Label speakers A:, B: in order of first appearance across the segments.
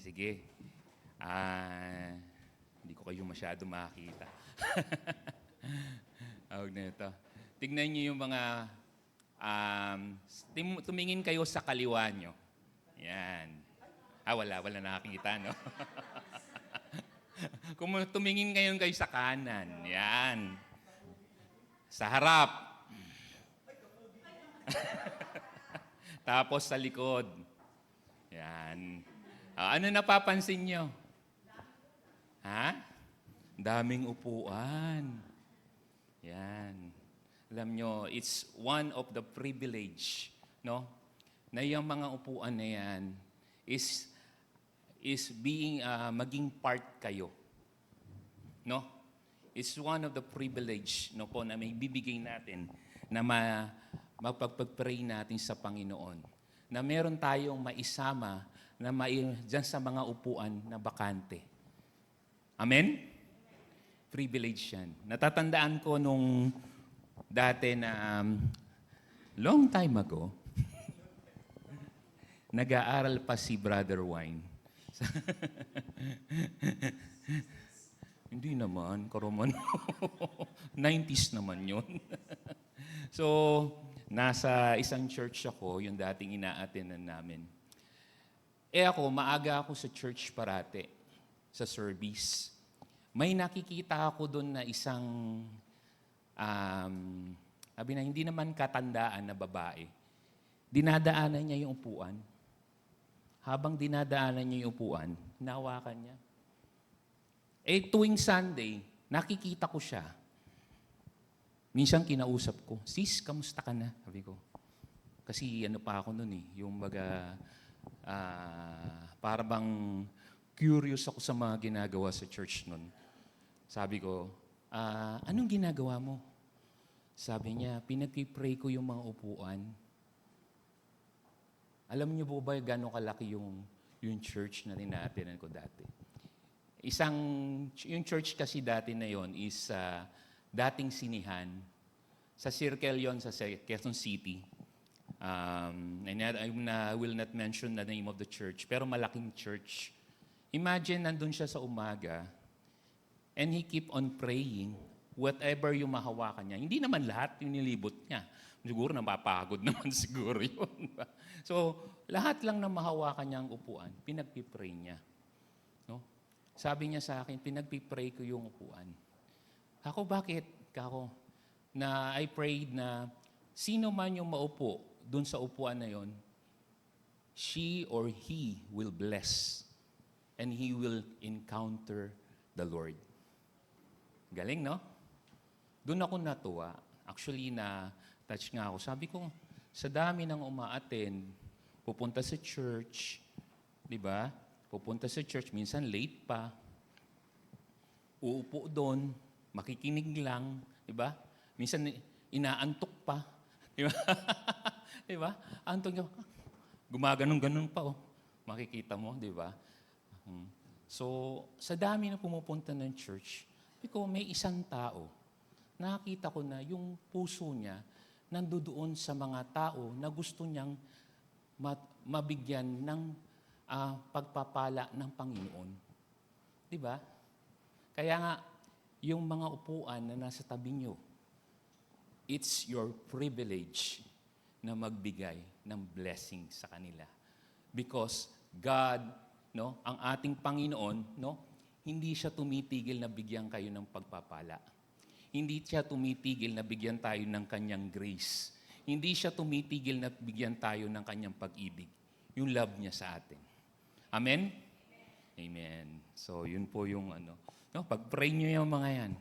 A: Sige. Hindi ko kayo masyado makakita. Awag na ito. Tignan niyo yung mga, tumingin kayo sa kaliwa nyo. Yan. Wala nakakita, no? Kung tumingin ngayon kayo sa kanan, yan. Sa harap. Tapos sa likod. Yan. Ano napapansin nyo? Ha? Daming upuan. Yan. Alam nyo, it's one of the privilege, no? Na yung mga upuan na yan is being, maging part kayo. No? It's one of the privilege, no po, na may bibigay natin na mapagpag-pray natin sa Panginoon. Na meron tayong maisama na dyan sa mga upuan na bakante. Amen? Privilege yan. Natatandaan ko nung dati na long time ago, nag-aaral pa si Brother Wine. Hindi naman, karoman. 90s naman yun. So, nasa isang church ako, yung dating ina-attendan namin. Ako, maaga ako sa church parate, sa service. May nakikita ako doon na isang, sabi na, hindi naman katandaan na babae. Dinadaanan niya yung upuan. Habang dinadaanan niya yung upuan, nahawakan niya. Tuwing Sunday, nakikita ko siya. Minsan kinausap ko, sis, kamusta ka na? Sabi ko. Kasi ano pa ako noon yung baga, para bang curious ako sa mga ginagawa sa church noon. Sabi ko, anong ginagawa mo? Sabi niya, pinag-pray ko yung mga upuan. Alam niyo po ba gano'ng kalaki yung church na tinatinan ko dati? Yung church kasi dati na yon is dating sinihan. Sa circle yon sa Quezon City. I will not mention the name of the church, pero malaking church. Imagine, nandun siya sa umaga, and he keep on praying, whatever yung mahawakan niya. Hindi naman lahat yung nilibot niya. Siguro napapagod naman siguro yun. So, lahat lang na mahawakan niya ang upuan, pinagpipray niya. No? Sabi niya sa akin, pinagpipray ko yung upuan. Ako, bakit? Ako, na I prayed na sino man yung maupo dun sa upuan na yon, she or he will bless and he will encounter the Lord. Galing, no? Doon ako natuwa. Actually, na-touch nga ako. Sabi ko, sa dami ng umaattend, pupunta sa church, di ba? Pupunta sa church, minsan late pa. Uupo doon, makikinig lang, di ba? Minsan inaantok pa, di ba? Di ba? Antok niya, gumaganong-ganon pa, oh. Makikita mo, di ba? So, sa dami na pumupunta ng church, may isang tao, nakita ko na yung puso niya nandoon sa mga tao na gusto niyang mabigyan ng pagpapala ng Panginoon. Di ba? Kaya nga, yung mga upuan na nasa tabi niyo, it's your privilege na magbigay ng blessing sa kanila. Because God, no, ang ating Panginoon, no, hindi siya tumitigil na bigyan kayo ng pagpapala. Hindi siya tumitigil na bigyan tayo ng kanyang grace. Hindi siya tumitigil na bigyan tayo ng kanyang pag-ibig. Yung love niya sa atin. Amen? Amen. So, yun po yung No, pag-pray niyo yung mga yan.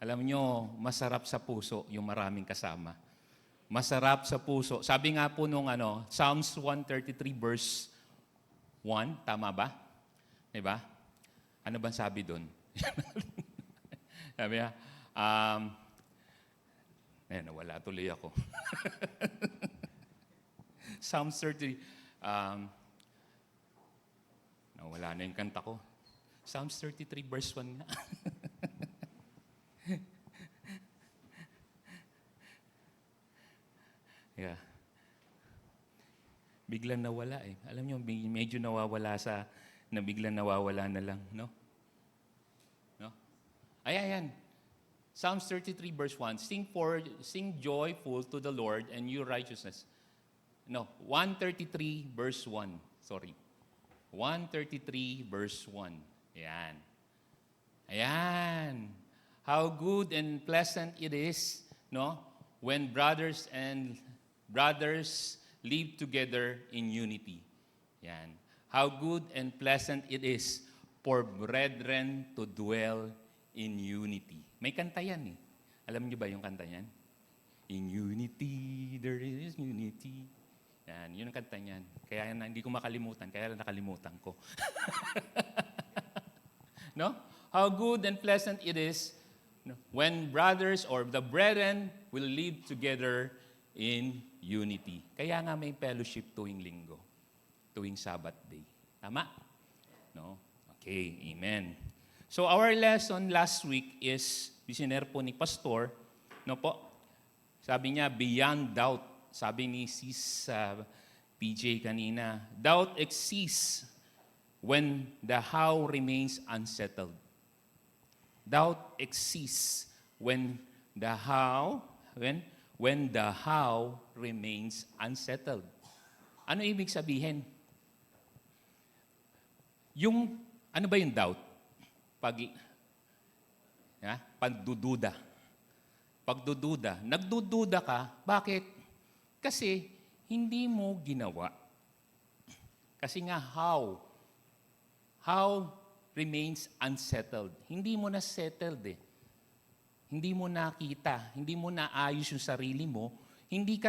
A: Alam niyo, masarap sa puso yung maraming kasama. Masarap sa puso. Sabi nga po nung Psalms 133 verse 1, tama ba? Diba? Ano bang sabi doon? Sabi niya, nawala tuloy ako. Psalms 30, nawala na yung kanta ko. Psalms 33 verse 1 nga. Yeah. Biglang nawala eh. Alam niyo, medyo nawawala sa na biglang nawawala na lang, no? No? Ayan. Psalms 33 verse 1, sing joyful to the Lord and you righteousness. No, 133 verse 1. Sorry. 133 verse 1. Ayan. Ayan. How good and pleasant it is, no? When brothers live together in unity. Yan. How good and pleasant it is for brethren to dwell in unity. May kanta yan eh. Alam niyo ba yung kanta yan? In unity, there is unity. Yan, yun ang kanta niyan. Kaya hindi ko makalimutan, kaya nakalimutan ko. No? How good and pleasant it is when brothers or the brethren will live together in unity. Kaya nga may fellowship tuwing linggo, tuwing Sabbath day. Tama? No? Okay, amen. So our lesson last week is, bisinero po ni Pastor, no po, sabi niya, beyond doubt. Sabi ni Sis PJ kanina, doubt exists when the how remains unsettled. Doubt exists when the how remains unsettled. Ano ibig sabihin? Ano ba yung doubt? Pagdududa. Pagdududa. Nagdududa ka, bakit? Kasi hindi mo ginawa. Kasi nga how remains unsettled. Hindi mo na settled eh. Hindi mo nakita, hindi mo naayos yung sarili mo, hindi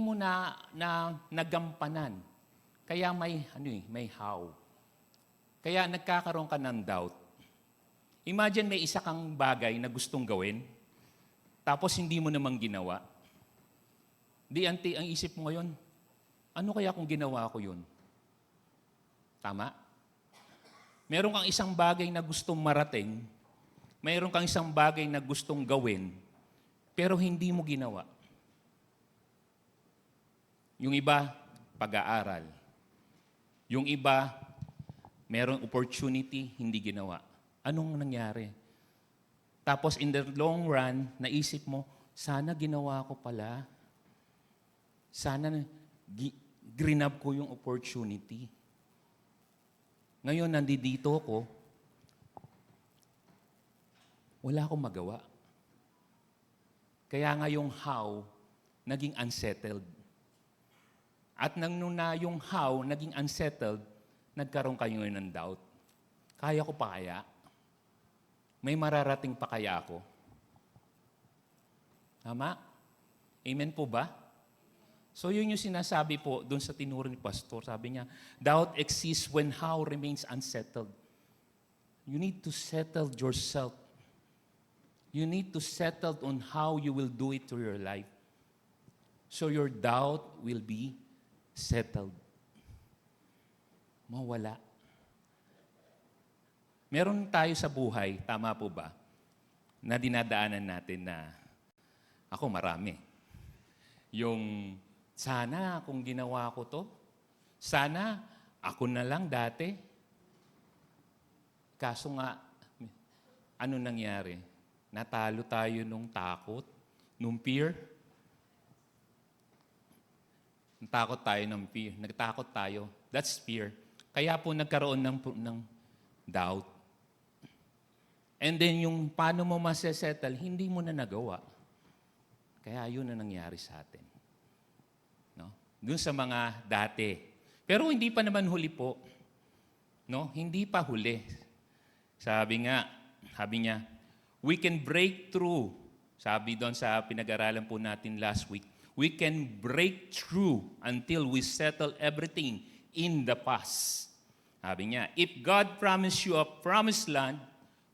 A: mo na nagampanan. Kaya may how. Kaya nagkakaroon ka ng doubt. Imagine may isa kang bagay na gustong gawin, tapos hindi mo namang ginawa. Ang isip mo ngayon, ano kaya kung ginawa ko yun? Tama? Meron kang isang bagay na gustong marating, mayroon kang isang bagay na gustong gawin, pero hindi mo ginawa. Yung iba, pag-aaral. Yung iba, merong opportunity, hindi ginawa. Anong nangyari? Tapos in the long run, naisip mo, sana ginawa ko pala. Sana grinab ko yung opportunity. Ngayon, nandito ko, wala akong magawa. Kaya nga yung how, naging unsettled. At nang na yung how, naging unsettled, nagkaroon kayo ng doubt. Kaya ko pa kaya? May mararating pa kaya ako? Tama? Amen po ba? So yun yung sinasabi po doon sa tinuro ni Pastor. Sabi niya, doubt exists when how remains unsettled. You need to settle yourself. You need to settle on how you will do it to your life. So your doubt will be settled. Mawala. Meron tayo sa buhay, tama po ba, na dinadaanan natin na, ako marami. Yung, sana kung ginawa ko to, sana ako na lang dati. Kaso nga, ano nangyari? Natalo tayo nung takot, nung fear. Natakot tayo ng fear. Nagtakot tayo. That's fear. Kaya po nagkaroon ng doubt. And then yung paano mo masesettle, hindi mo na nagawa. Kaya yun na nangyari sa atin. No? Doon sa mga dati. Pero hindi pa naman huli po. No? Hindi pa huli. Sabi niya, we can break through. Sabi doon sa pinag-aralan po natin last week, we can break through until we settle everything in the past. Sabi niya, if God promised you a promised land,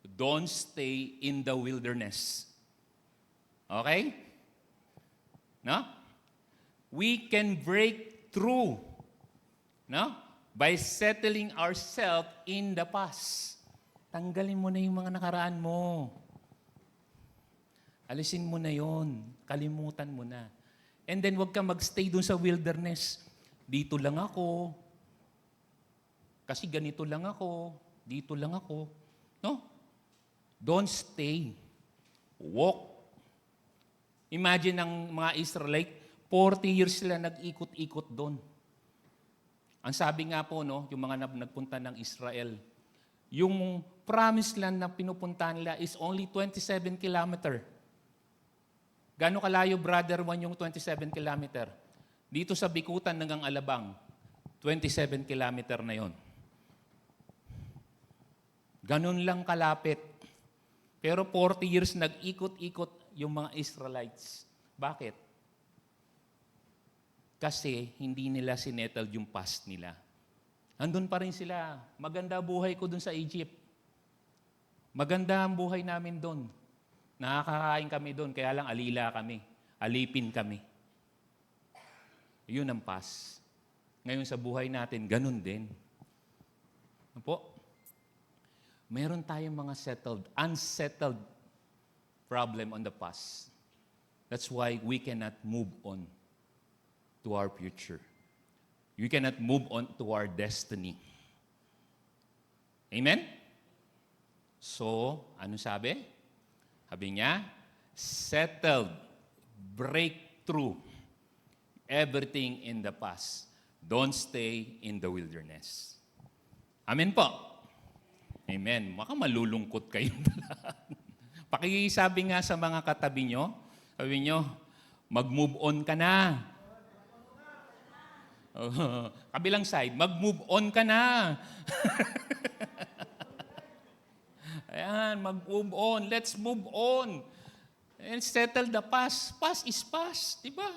A: don't stay in the wilderness. Okay? No? We can break through, no? By settling ourselves in the past. Tanggalin mo na yung mga nakaraan mo. Alisin mo na yon. Kalimutan mo na. And then wag ka magstay dun sa wilderness. Dito lang ako. Kasi ganito lang ako, dito lang ako. No? Don't stay. Walk. Imagine ang mga Israelite, 40 years sila nag-ikot-ikot doon. Ang sabi nga po, no, yung mga nagpunta ng Israel, yung promised land na pinupuntahan nila is only 27 kilometer. Gano'ng kalayo, Brother Juan, yung 27 kilometer? Dito sa Bikutan hanggang Alabang, 27 kilometer na yon. Ganun lang kalapit. Pero 40 years nag-ikot-ikot yung mga Israelites. Bakit? Kasi hindi nila sinettled yung past nila. Andun pa rin sila. Maganda buhay ko dun sa Egypt. Maganda ang buhay namin dun. Nakakakain kami dun, kaya lang alila kami. Alipin kami. Yun ang past. Ngayon sa buhay natin, ganun din. Ano po? Meron tayong mga unsettled problem on the past. That's why we cannot move on to our future. You cannot move on to our destiny. Amen? So, ano sabi? Sabi niya, settled, breakthrough, everything in the past. Don't stay in the wilderness. Amen po. Amen. Maka malulungkot kayo. Pakisabi nga sa mga katabi nyo, sabi nyo, mag-move on ka na. Kabilang side, mag-move on ka na. Ayan, mag-move on. Let's move on. And settle the past. Past is past. Diba?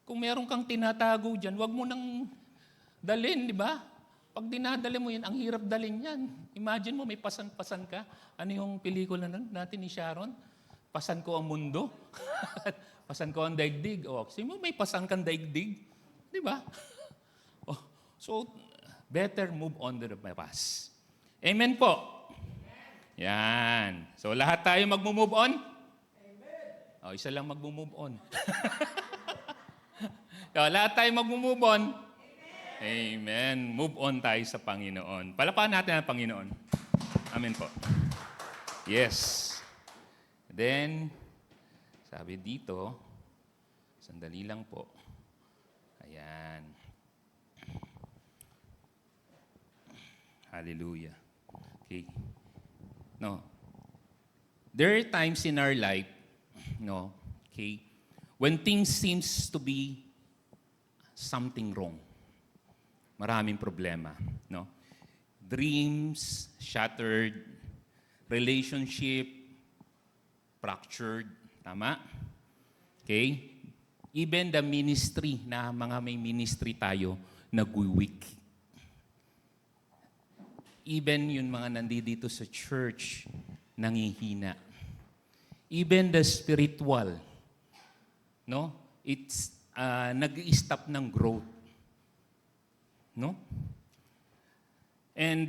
A: Kung meron kang tinatago dyan, wag mo nang dalhin, di ba? Pag dinadali mo yan, ang hirap dalhin yan. Imagine mo, may pasan-pasan ka. Ano yung pelikula natin ni Sharon? Pasan ko ang mundo. Pasan ko ang daigdig. O, kasi mo, may pasan kang daigdig. Di ba? Oh, so, better move on to the past. Amen po. Yan. So, lahat tayo mag-move on? Amen. O, isa lang mag-move on. So, lahat tayo mag-move on? Amen. Move on tayo sa Panginoon. Palapakan natin ang Panginoon. Amen po. Yes. Then, sabi dito, sandali lang po. Ayan. Hallelujah. Okay. No. There are times in our life, no, okay, when things seems to be something wrong. Maraming problema, no? Dreams shattered, relationship fractured, tama? Okay? Even the ministry, na mga may ministry tayo, nag-weak. Even yung mga nandito sa church, nangihina. Even the spiritual, no? It's nag-i-stop ng growth. No? And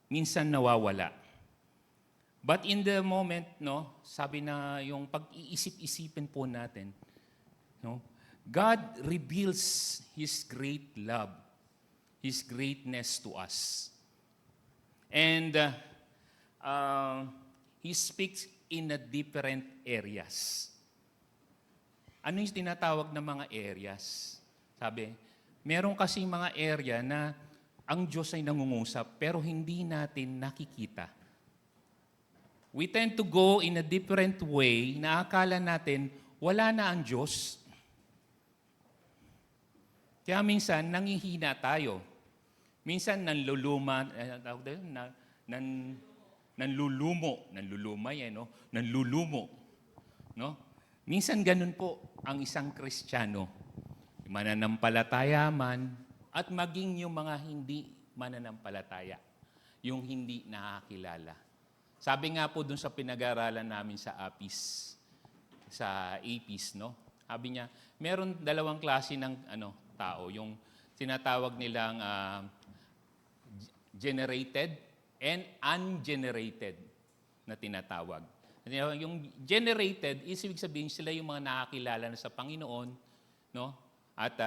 A: minsan nawawala. But in the moment, no, sabi na yung pag-iisip-isipin po natin, no, God reveals His great love, His greatness to us. And He speaks in a different areas. Ano yung tinatawag na mga areas? Sabi, meron kasing mga area na ang Diyos ay nangungusap pero hindi natin nakikita. We tend to go in a different way na akala natin wala na ang Diyos. Kaya minsan nangihina tayo. Minsan nanluluma, no? Minsan ganun po ang isang Kristiyano. Mananampalataya man at maging yung mga hindi mananampalataya, yung hindi nakakilala. Sabi nga po dun sa pinag-aaralan namin sa APIS, no? Sabi niya, meron dalawang klase ng tao, yung tinatawag nilang generated and ungenerated na tinatawag. Yung generated, ibig sabihin sila yung mga nakakilala na sa Panginoon, no? At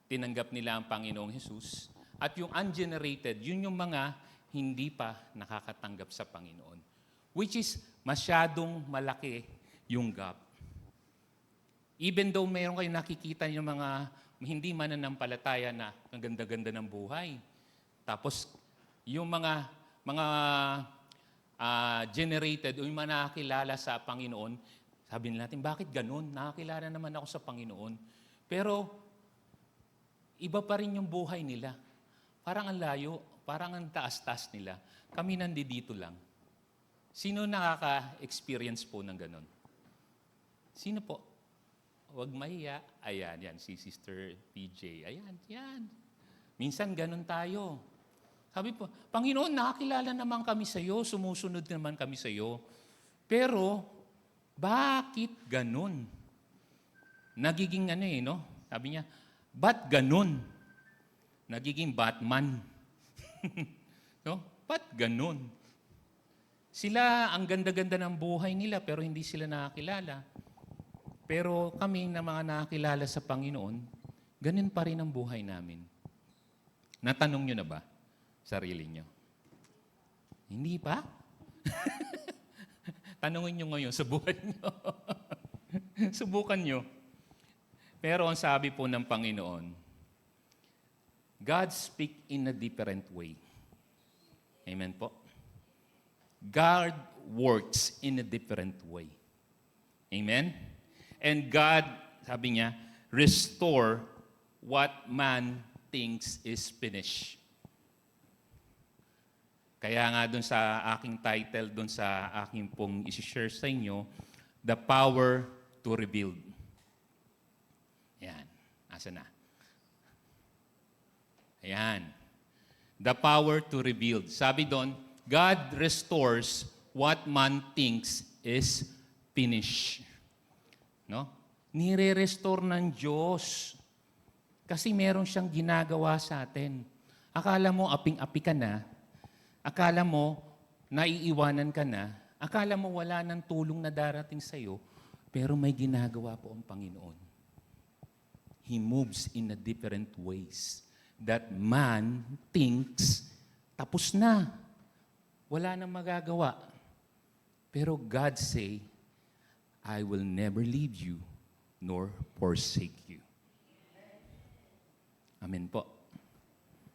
A: tinanggap nila ang Panginoong Hesus. At yung ungenerated, yun yung mga hindi pa nakakatanggap sa Panginoon. Which is masyadong malaki yung gap. Even though mayroon kayong nakikita yung mga hindi mananampalataya na ang ganda-ganda ng buhay. Tapos yung mga generated o yung mga nakakilala sa Panginoon, sabi natin, bakit ganun? Nakakilala naman ako sa Panginoon. Pero iba pa rin yung buhay nila. Parang ang layo, parang ang taas-taas nila. Kami nandito lang. Sino nakaka-experience po ng ganun? Sino po? Huwag mahiya. Ayan, yan, si Sister PJ. Ayan, yan. Minsan ganun tayo. Sabi po, Panginoon, nakakilala naman kami sa iyo, sumusunod naman kami sa iyo. Pero, bakit ganun? Nagiging no? Sabi niya, ba't ganun? Nagiging Batman. No? Ba't ganun? Sila, ang ganda-ganda ng buhay nila, pero hindi sila nakakilala. Pero kami na mga nakakilala sa Panginoon, ganun pa rin ang buhay namin. Natanong nyo na ba? Sarili nyo. Hindi pa? Tanungin nyo ngayon sa buhay nyo. Subukan nyo. Pero ang sabi po ng Panginoon, God speak in a different way. Amen po? God works in a different way. Amen? And God, sabi niya, restore what man thinks is finished. Kaya nga doon sa aking title, doon sa aking pong isi-share sa inyo, The Power to Rebuild. Ayan. Asa na? Ayan. The power to rebuild. Sabi doon, God restores what man thinks is finished. No? Nire-restore ng Diyos. Kasi meron siyang ginagawa sa atin. Akala mo aping-api ka na, akala mo naiiwanan ka na, akala mo wala ng tulong na darating sa iyo, pero may ginagawa po ang Panginoon. He moves in a different ways. That man thinks, tapos na. Wala nang magagawa. Pero God say, I will never leave you nor forsake you. Amen po.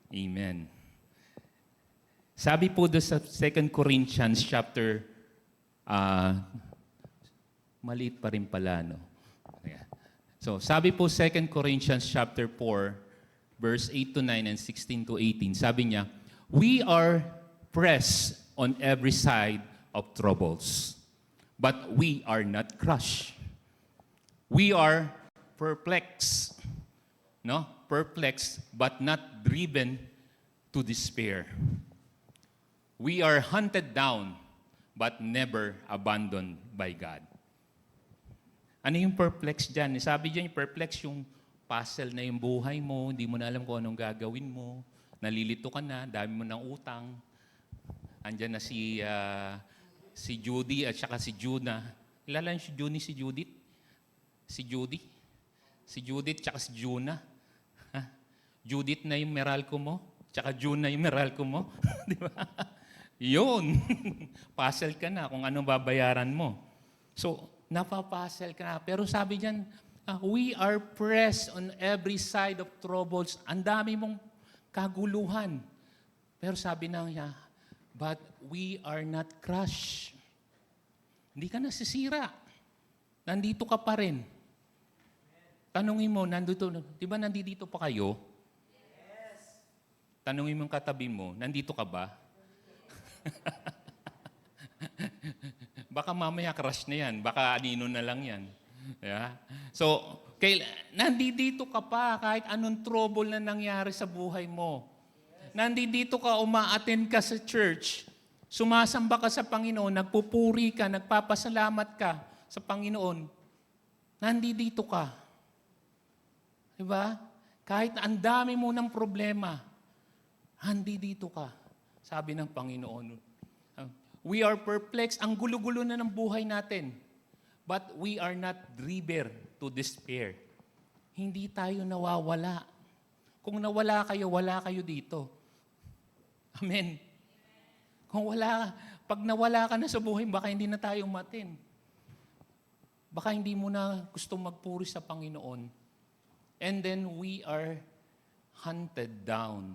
A: Amen. Sabi po doon sa 2 Corinthians chapter, maliit pa rin pala, no? Yeah. So, sabi po 2 Corinthians chapter 4, verse 8 to 9 and 16 to 18, sabi niya, we are pressed on every side of troubles, but we are not crushed. We are perplexed, no? Perplexed, but not driven to despair. We are hunted down, but never abandoned by God. Ano yung perplex dyan? Sabi dyan, yung perplex yung puzzle na yung buhay mo, hindi mo na alam kung anong gagawin mo, nalilito ka na, dami mo ng utang. Andyan na si Judy at saka si Juna. Kilala niyo si Judy, si Judith? Si Judy? Si Judith at saka si Juna. Ha? Judith na yung Meralco mo, tsaka June na yung Meralco mo. Di ba? Yun. Puzzle ka na kung anong babayaran mo. So, napapuzzle ka na. Pero sabi diyan, we are pressed on every side of troubles. Ang dami mong kaguluhan. Pero sabi na niya, but we are not crushed. Hindi ka nasisira. Nandito ka pa rin. Tanungin mo, di ba nandito pa kayo? Yes. Tanungin mo yung katabi mo, nandito ka ba? Baka mamaya crush na yan. Baka anino na lang yan. Yeah? So, nandito ka pa kahit anong trouble na nangyari sa buhay mo. Nandito ka, uma-attend ka sa church. Sumasamba ka sa Panginoon, nagpupuri ka, nagpapasalamat ka sa Panginoon. Nandito ka. Diba? Kahit ang dami mo ng problema, nandito ka. Sabi ng Panginoon. We are perplexed. Ang gulo-gulo na ng buhay natin. But we are not driven to despair. Hindi tayo nawawala. Kung nawala kayo, wala kayo dito. Amen. Pag nawala ka na sa buhay, baka hindi na tayo umatin. Baka hindi mo na gusto magpuri sa Panginoon. And then we are hunted down.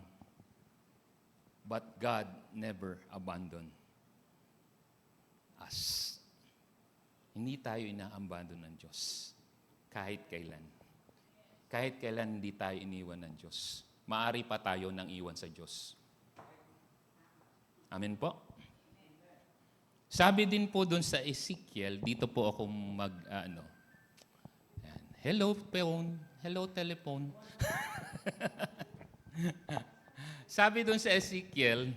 A: But God never abandoned us. Hindi tayo inaabandon ng Diyos. Kahit kailan. Kahit kailan hindi tayo iniwan ng Diyos. Maari pa tayo nang iwan sa Diyos. Amen po? Sabi din po doon sa Ezekiel, dito po ako Yan. Hello, phone. Hello, telephone. Sabi doon sa Ezekiel,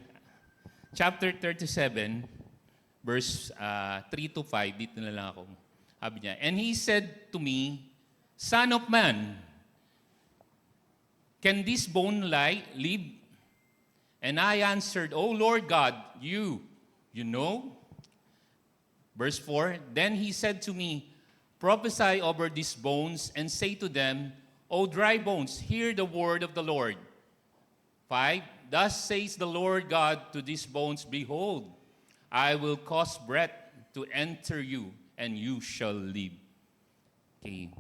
A: chapter 37, verse 3 to 5, dito na lang ako. Sabi niya, and he said to me, Son of man, can this bone live? And I answered, O Lord God, you know. Verse 4, then he said to me, prophesy over these bones and say to them, O dry bones, hear the word of the Lord. 5, thus says the Lord God to these bones, behold, I will cause breath to enter you, and you shall live. Okay.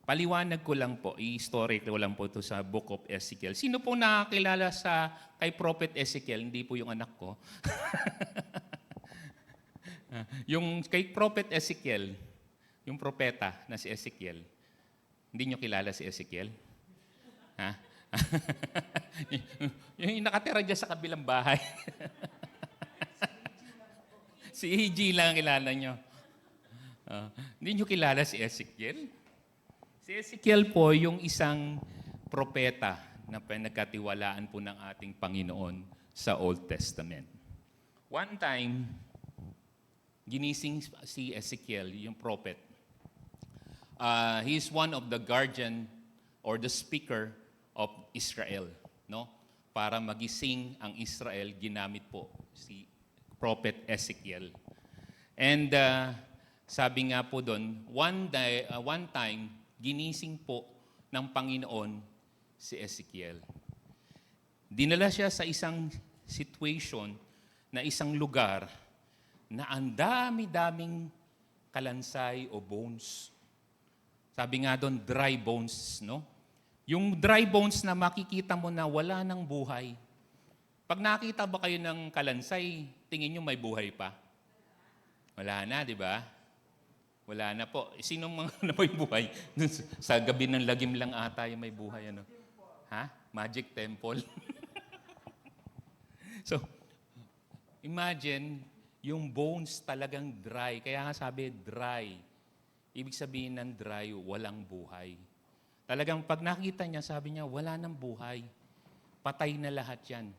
A: Paliwanag ko lang po, i-story ko lang po ito sa Book of Ezekiel. Sino po nakakilala kay Prophet Ezekiel? Hindi po yung anak ko. Yung kay Prophet Ezekiel, yung propeta na si Ezekiel, hindi nyo kilala si Ezekiel? Ha? Yung nakatira dyan sa kabilang bahay. Si E.G. lang kilala nyo. Hindi nyo kilala si Ezekiel? Si Ezekiel po yung isang propeta na pinagkatiwalaan po ng ating Panginoon sa Old Testament. One time, ginising si Ezekiel, yung prophet. He is one of the guardian or the speaker of Israel. No? Para magising ang Israel, ginamit po si prophet Ezekiel. And sabi nga po doon, one time, ginising po ng Panginoon si Ezekiel. Dinala siya sa isang situation na isang lugar na ang dami-daming kalansay o bones. Sabi nga doon, dry bones, no? Yung dry bones na makikita mo na wala ng buhay. Pag nakita ba kayo ng kalansay, tingin nyo may buhay pa? Wala na, di ba? Wala na po. Sinong mga na may buhay? Sa gabi ng lagim lang ata yung may buhay. Ano? Ha? Magic Temple? So, imagine, yung bones talagang dry. Kaya nga sabi, dry. Ibig sabihin ng dry, walang buhay. Talagang pag nakita niya, sabi niya, wala nang buhay. Patay na lahat yan.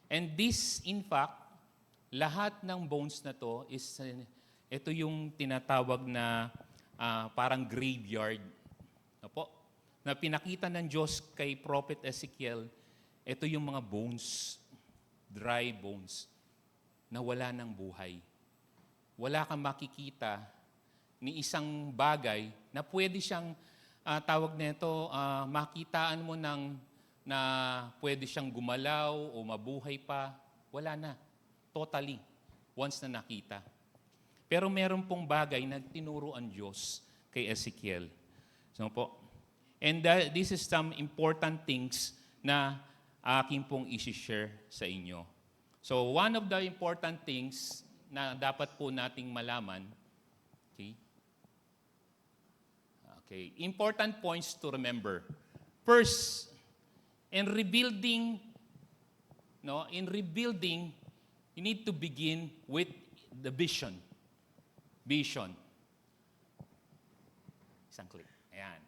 A: And this, in fact, lahat ng bones na to is, ito yung tinatawag na parang graveyard. Opo? Na pinakita ng Diyos kay Prophet Ezekiel, ito yung mga bones, dry bones, na wala ng buhay. Wala kang makikita ni isang bagay na pwede siyang, tawag nito, makitaan mo na pwede siyang gumalaw o mabuhay pa. Wala na. Totally. Once na nakita. Pero meron pong bagay na tinuro ang Diyos kay Ezekiel. So po. And this is some important things na akin pong isi-share sa inyo. So one of the important things na dapat po nating malaman, okay, important points to remember. First, in rebuilding, you need to begin with the vision. Vision. Isang click. Ayan.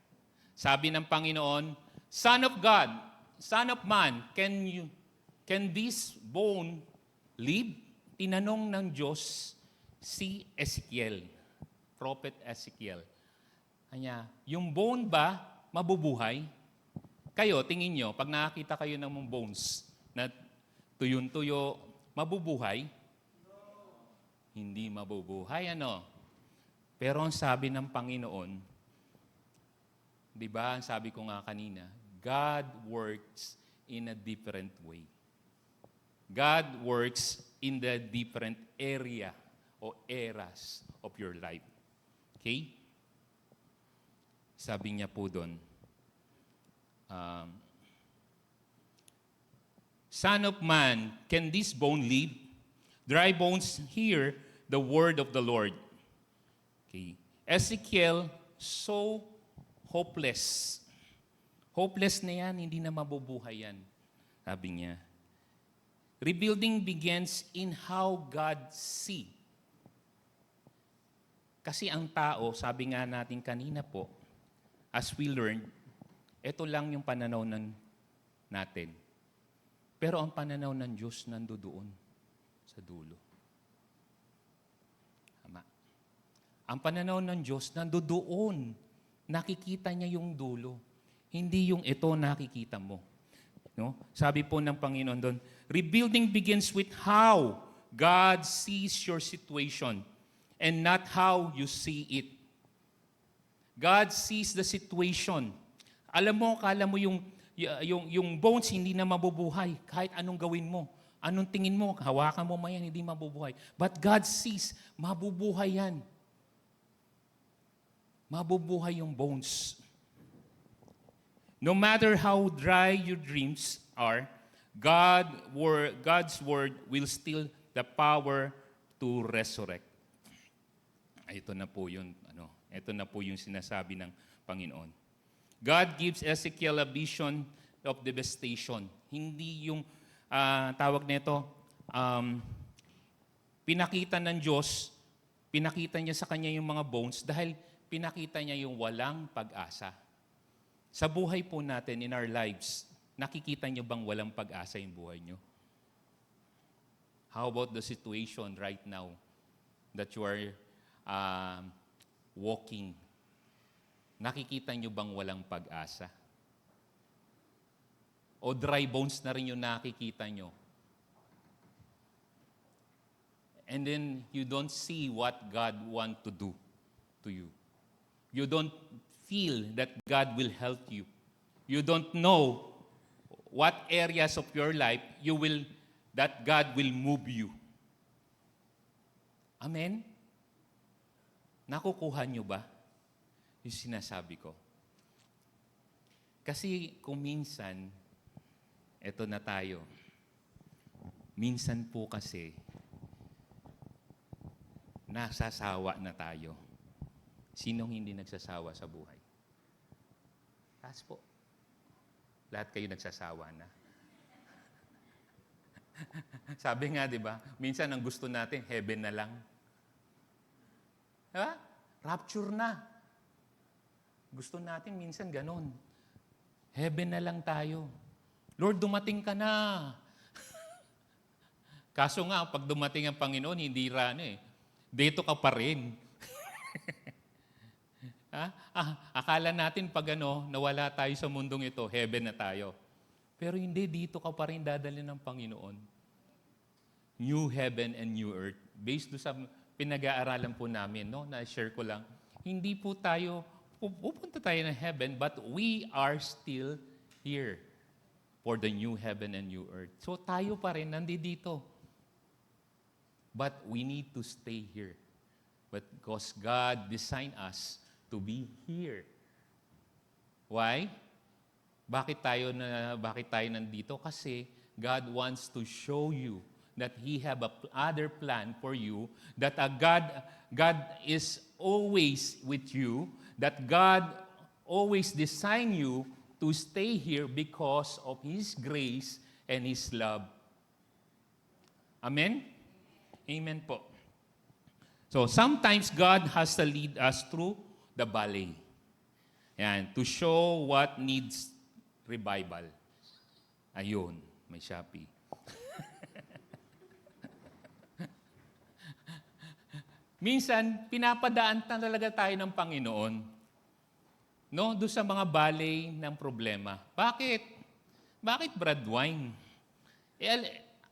A: Sabi ng Panginoon, Son of God, Son of Man, can this bone live? Tinanong ng Diyos si Ezekiel, Prophet Ezekiel. Kanya, yung bone ba mabubuhay? Kayo, tingin nyo, pag nakakita kayo ng mga bones na tuyon-tuyo, mabubuhay? Hindi mabubuhay, ano? Pero ang sabi ng Panginoon, di ba, ang sabi ko nga kanina, God works in a different way. God works in the different area o eras of your life. Okay? Sabi niya po doon, Son of man, can this bone live? Dry bones hear the word of the Lord. Okay. Ezekiel, so hopeless. Hopeless na yan, hindi na mabubuhay yan. Sabi niya. Rebuilding begins in how God see. Kasi ang tao, sabi nga natin kanina po, as we learned, ito lang yung pananaw natin. Pero ang pananaw ng Diyos nandoon sa dulo. Tama. Ang pananaw ng Diyos nandoon. Nakikita niya yung dulo. Hindi yung ito nakikita mo. No? Sabi po ng Panginoon doon, rebuilding begins with how God sees your situation and not how you see it. God sees the situation. Alam mo, kala mo yung bones hindi na mabubuhay kahit anong gawin mo. Anong tingin mo, hawakan mo mayan, hindi mabubuhay. But God sees, mabubuhay yan. Mabubuhay yung bones. No matter how dry your dreams are, God's word will still the power to resurrect. Ito na po yun. Ito na po yung sinasabi ng Panginoon. God gives Ezekiel a vision of devastation. Hindi yung tawag nito, pinakita ng Diyos, pinakita niya sa kanya yung mga bones dahil pinakita niya yung walang pag-asa. Sa buhay po natin, in our lives, nakikita niyo bang walang pag-asa yung buhay niyo? How about the situation right now that you are walking? Nakikita niyo bang walang pag-asa? O dry bones na rin yung nakikita niyo? And then you don't see what God want to do to you. You don't feel that God will help you. You don't know what areas of your life that God will move you. Amen? Nakukuha niyo ba yung sinasabi ko? Kasi kung minsan, eto na tayo. Minsan po kasi, nasasawa na tayo. Sinong hindi nagsasawa sa buhay? Taas po. Lahat kayo nagsasawa na. Sabi nga, di ba? Minsan ang gusto natin, heaven na lang. Diba? Rapture na. Gusto natin minsan ganun. Heaven na lang tayo. Lord, dumating ka na. Kaso nga, pag dumating ang Panginoon, hindi dito ka pa rin. Akala natin pag nawala tayo sa mundong ito, heaven na tayo. Pero hindi, dito ka pa rin dadalhin ng Panginoon. New heaven and new earth. Based do sa pinag-aaralan po namin, na-share ko lang, hindi po tayo, pupunta tayo ng heaven, but we are still here for the new heaven and new earth. So tayo pa rin, nandito. But we need to stay here. But because God designed us to be here. Why? Bakit tayo nandito? Kasi God wants to show you that He have other plan for you, that God is always with you, that God always designed you to stay here because of His grace and His love. Amen? Amen po. So sometimes God has to lead us through the valley. Yan, to show what needs revival. Ayun, may Shopee. Minsan, pinapadaan talaga tayo ng Panginoon. Doon sa mga valley ng problema. Bakit? Bakit bread wine?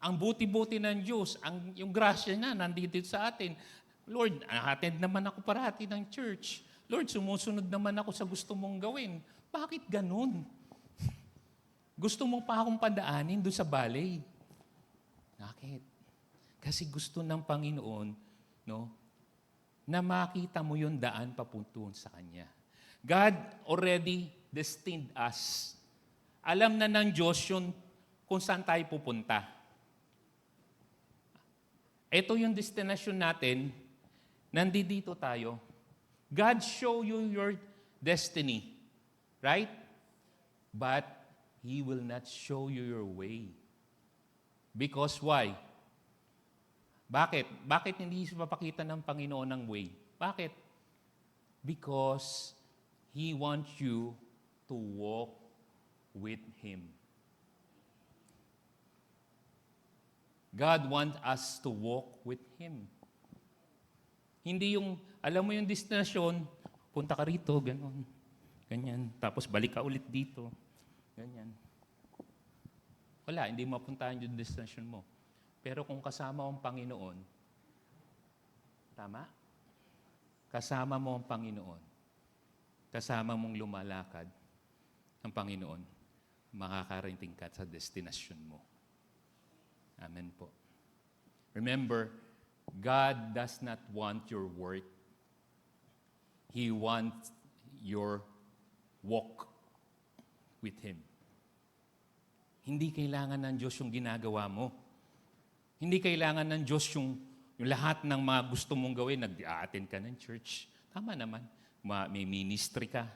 A: Ang buti-buti ng Diyos, yung grasya niya nandito sa atin. Lord, attend naman ako parati ng church. Lord, sumusunod naman ako sa gusto mong gawin. Bakit ganun? Gusto mo pa akong padaanin doon sa balay. Bakit? Kasi gusto ng Panginoon, no, na makita mo yung daan papuntungan sa Kanya. God already destined us. Alam na ng Diyos yun kung saan tayo pupunta. Ito yung destination natin, nandito tayo. God show you your destiny, right? But He will not show you your way. Because why? Bakit? Bakit hindi papakita ng Panginoon ng way? Bakit? Because He wants you to walk with Him. God wants us to walk with Him. Hindi yung, alam mo yung destinasyon, punta ka rito, gano'n, ganyan. Tapos balik ka ulit dito, ganyan. Wala, hindi mapuntahan yung destination mo. Pero kung kasama ang Panginoon, tama? Kasama mo ang Panginoon. Kasama mong lumalakad ang Panginoon, makakarating ka sa destination mo. Amen po. Remember, God does not want your work. He wants your walk with Him. Hindi kailangan ng Diyos yung ginagawa mo. Hindi kailangan ng Diyos yung lahat ng mga gusto mong gawin. Nag-a-attend ka ng church. Tama naman. May ministry ka.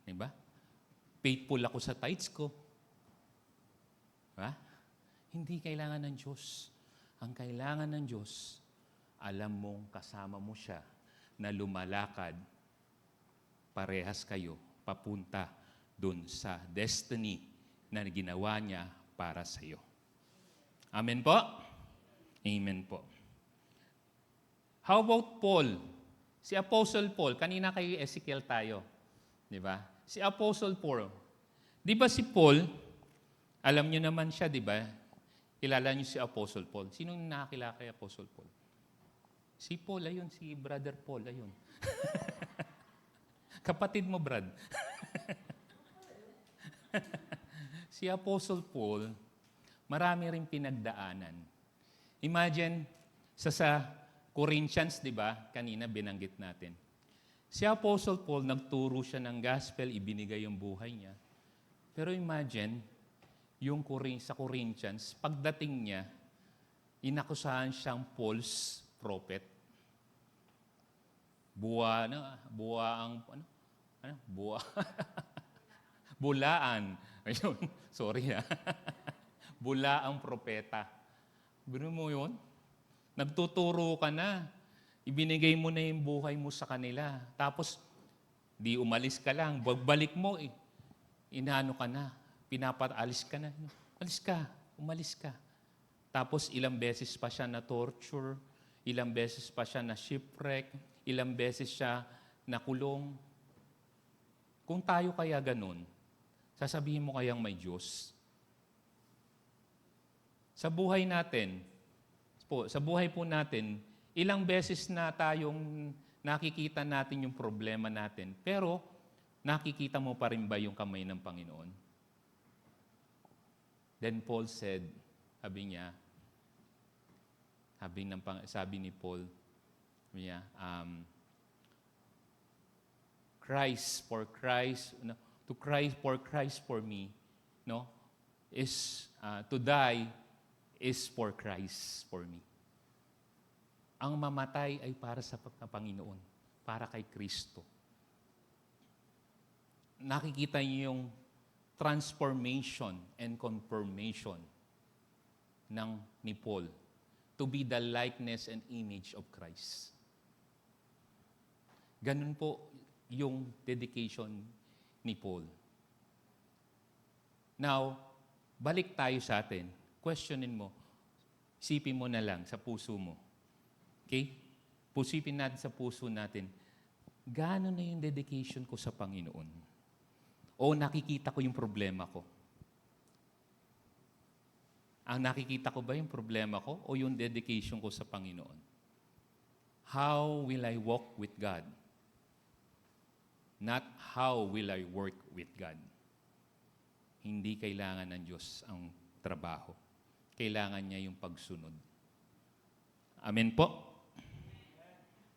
A: Diba? Faithful ako sa tithes ko. Diba? Hindi kailangan ng Diyos. Ang kailangan ng Diyos, alam mong kasama mo siya na lumalakad, parehas kayo, papunta dun sa destiny na ginawa niya para sa iyo. Amen po? Amen po. How about Paul? Si Apostle Paul, kanina kay Ezekiel tayo. Di ba? Si Apostle Paul. Di ba si Paul, alam niyo naman siya, di ba? Kilala niyo si Apostle Paul. Sinong nakakilala kay Apostle Paul? Si Paul, ayun. Si Brother Paul, ayun. Kapatid mo, Brad. Si Apostle Paul, marami rin pinagdaanan. Imagine, sa Corinthians, di ba? Kanina binanggit natin. Si Apostle Paul, nagturo siya ng gospel, ibinigay yung buhay niya. Pero imagine, sa Corinthians, pagdating niya, inakusahan siyang false prophet. Bulaan. Ayun, sorry ha. Bulaang propeta. Bino mo yun? Nagtuturo ka na. Ibinigay mo na yung buhay mo sa kanila. Tapos, di umalis ka lang. Bagbalik mo eh. Inaano ka na. Pinapaalis ka na. Umalis ka. Tapos ilang beses pa siya na torture, ilang beses pa siya na shipwreck, ilang beses siya nakulong. Kung tayo kaya ganun, sasabihin mo kayang may Diyos? Sa buhay po natin, ilang beses na tayong nakikita natin yung problema natin, pero nakikita mo pa rin ba yung kamay ng Panginoon? Then Paul said, sabi ni Paul, for Christ for me, no, is to die is for Christ for me. Ang mamatay ay para sa Panginoon, para kay Kristo. Nakikita niyo yung transformation and confirmation ni Paul to be the likeness and image of Christ. Ganun po yung dedication ni Paul. Now, balik tayo sa atin. Questionin mo. Isipin mo na lang sa puso mo. Okay? Pusipin natin sa puso natin, gaano na yung dedication ko sa Panginoon? O nakikita ko yung problema ko? Ang nakikita ko ba yung problema ko o yung dedication ko sa Panginoon? How will I walk with God? Not how will I work with God. hindi kailangan ng Diyos ang trabaho. Kailangan niya yung pagsunod. Amen po?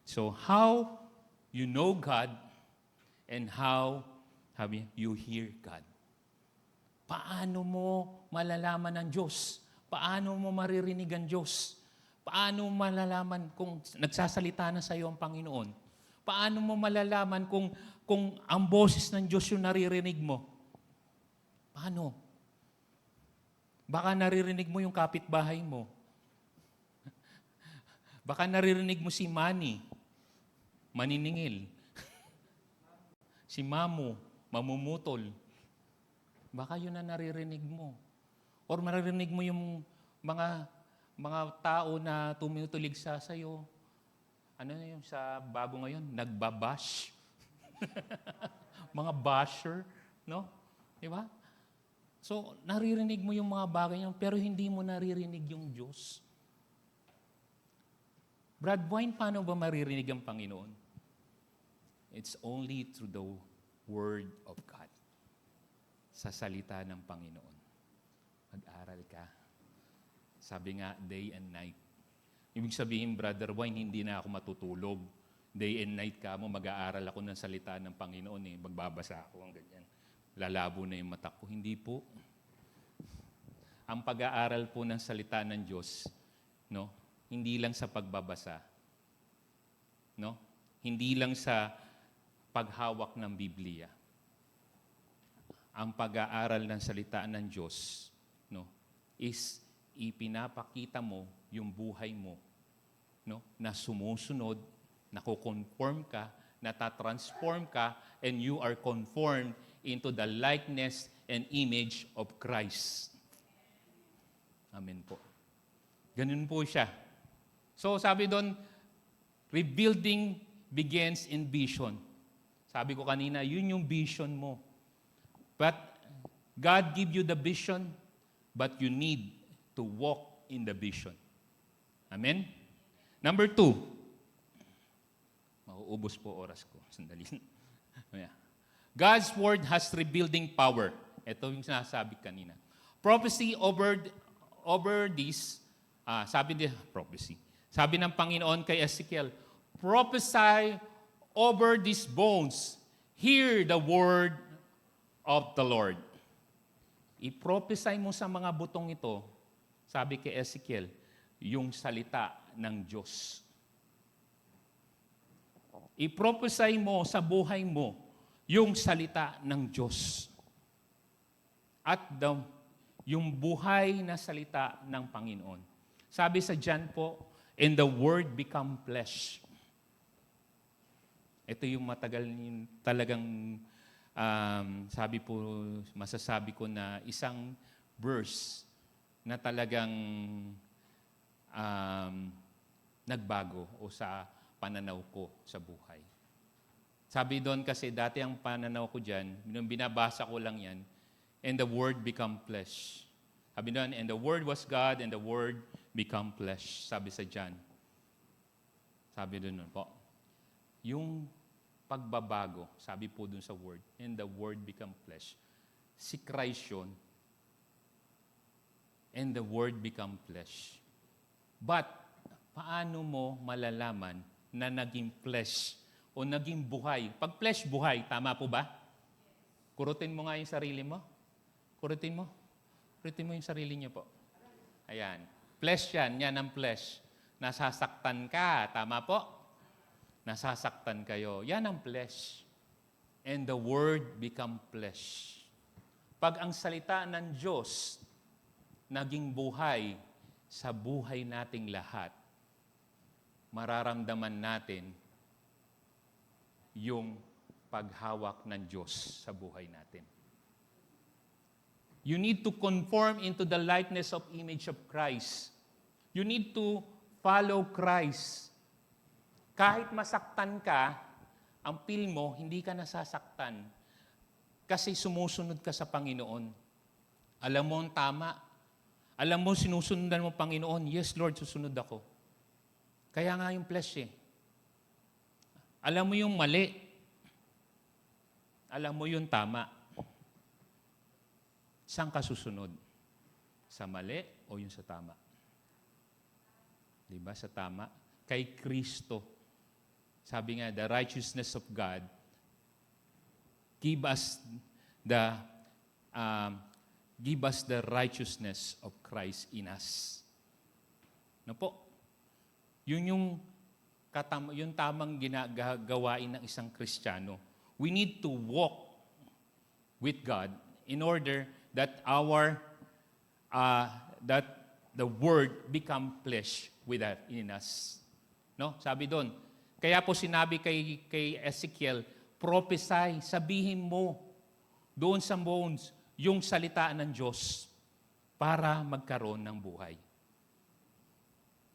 A: So, how you know God and how you hear God. Paano mo malalaman ang Diyos? Paano mo maririnig ang Diyos? Paano mo malalaman kung nagsasalita na sa iyo ang Panginoon? Paano mo malalaman kung ang boses ng Diyos yung naririnig mo? Paano? Baka naririnig mo yung kapitbahay mo. Baka naririnig mo si Manny, maniningil. Si Mamu, mamumutol. Baka yun na naririnig mo. Or maririnig mo yung mga tao na tumutulig sa sayo. Ano na yung sa bago ngayon? Nagbabash. Mga basher, no? Di ba? So, naririnig mo yung mga bagay niyan, pero hindi mo naririnig yung Diyos. Brad Wine, paano ba maririnig ang Panginoon? It's only through the Word of God. Sa salita ng Panginoon. Mag-aral ka. Sabi nga, day and night. Ibig sabihin, Brother Wine, hindi na ako matutulog. Day and night ka mo, mag-aaral ako ng salita ng Panginoon. Magbabasa ako, ang ganyan. Lalabo na yung mata ko. Hindi po. Ang pag-aaral po ng salita ng Diyos, no? Hindi lang sa pagbabasa. No? Hindi lang sa paghawak ng Biblia. Ang pag-aaral ng salita ng Diyos, no, is ipinapakita mo yung buhay mo, no, na sumusunod, nako-conform ka, natatransform ka, and you are conformed into the likeness and image of Christ. Amen po. Ganun po siya. So sabi doon, rebuilding begins in vision. Sabi ko kanina, yun yung vision mo. But God give you the vision, but you need to walk in the vision. Amen? Number 2. Mauubos po oras ko. Sandali. God's word has rebuilding power. Ito yung sinasabi kanina. Prophecy over this, prophecy. Sabi ng Panginoon kay Ezekiel, prophesy over these bones. Hear the word of the Lord. I-prophesy mo sa mga butong ito, sabi kay Ezekiel, yung salita ng Diyos. I-prophesy mo sa buhay mo yung salita ng Diyos. At yung buhay na salita ng Panginoon. Sabi sa John po, and the Word become flesh. Ito yung matagal talagang sabi po, masasabi ko na isang verse na talagang nagbago o sa pananaw ko sa buhay. Sabi doon kasi dati ang pananaw ko dyan, nung binabasa ko lang yan, and the Word become flesh. Sabi doon, and the Word was God, and the Word become flesh. Sabi sa John. Sabi doon po. Yung pagbabago, sabi po dun sa Word, and the Word become flesh. Si Christ yun, and the Word become flesh. But, paano mo malalaman na naging flesh o naging buhay? Pag flesh, buhay. Tama po ba? Kurutin mo nga yung sarili mo. Kurutin mo. Kurutin mo yung sarili niyo po. Ayan. Flesh yan. Yan ang flesh. Nasasaktan ka. Tama po? Nasasaktan kayo. Yan ang flesh. And the Word become flesh. Pag ang salita ng Diyos naging buhay sa buhay nating lahat, mararamdaman natin yung paghawak ng Diyos sa buhay natin. You need to conform into the likeness of image of Christ. You need to follow Christ. Kahit masaktan ka, ang feel mo, hindi ka nasasaktan. Kasi sumusunod ka sa Panginoon. Alam mo ang tama. Alam mo, sinusundan mo Panginoon. Yes, Lord, susunod ako. Kaya nga yung flesh eh. Alam mo yung mali. Alam mo yung tama. Saan ka susunod? Sa mali o yung sa tama? Diba? Sa tama. Kay Kristo. Sabi nga, the righteousness of God give us the righteousness of Christ in us. No po? Yun yung tamang ginagawain ng isang Kristiyano. We need to walk with God in order that that the Word become flesh in us. No? Sabi doon, kaya po sinabi kay Ezekiel, prophesy, sabihin mo doon sa bones yung salita ng Diyos para magkaroon ng buhay.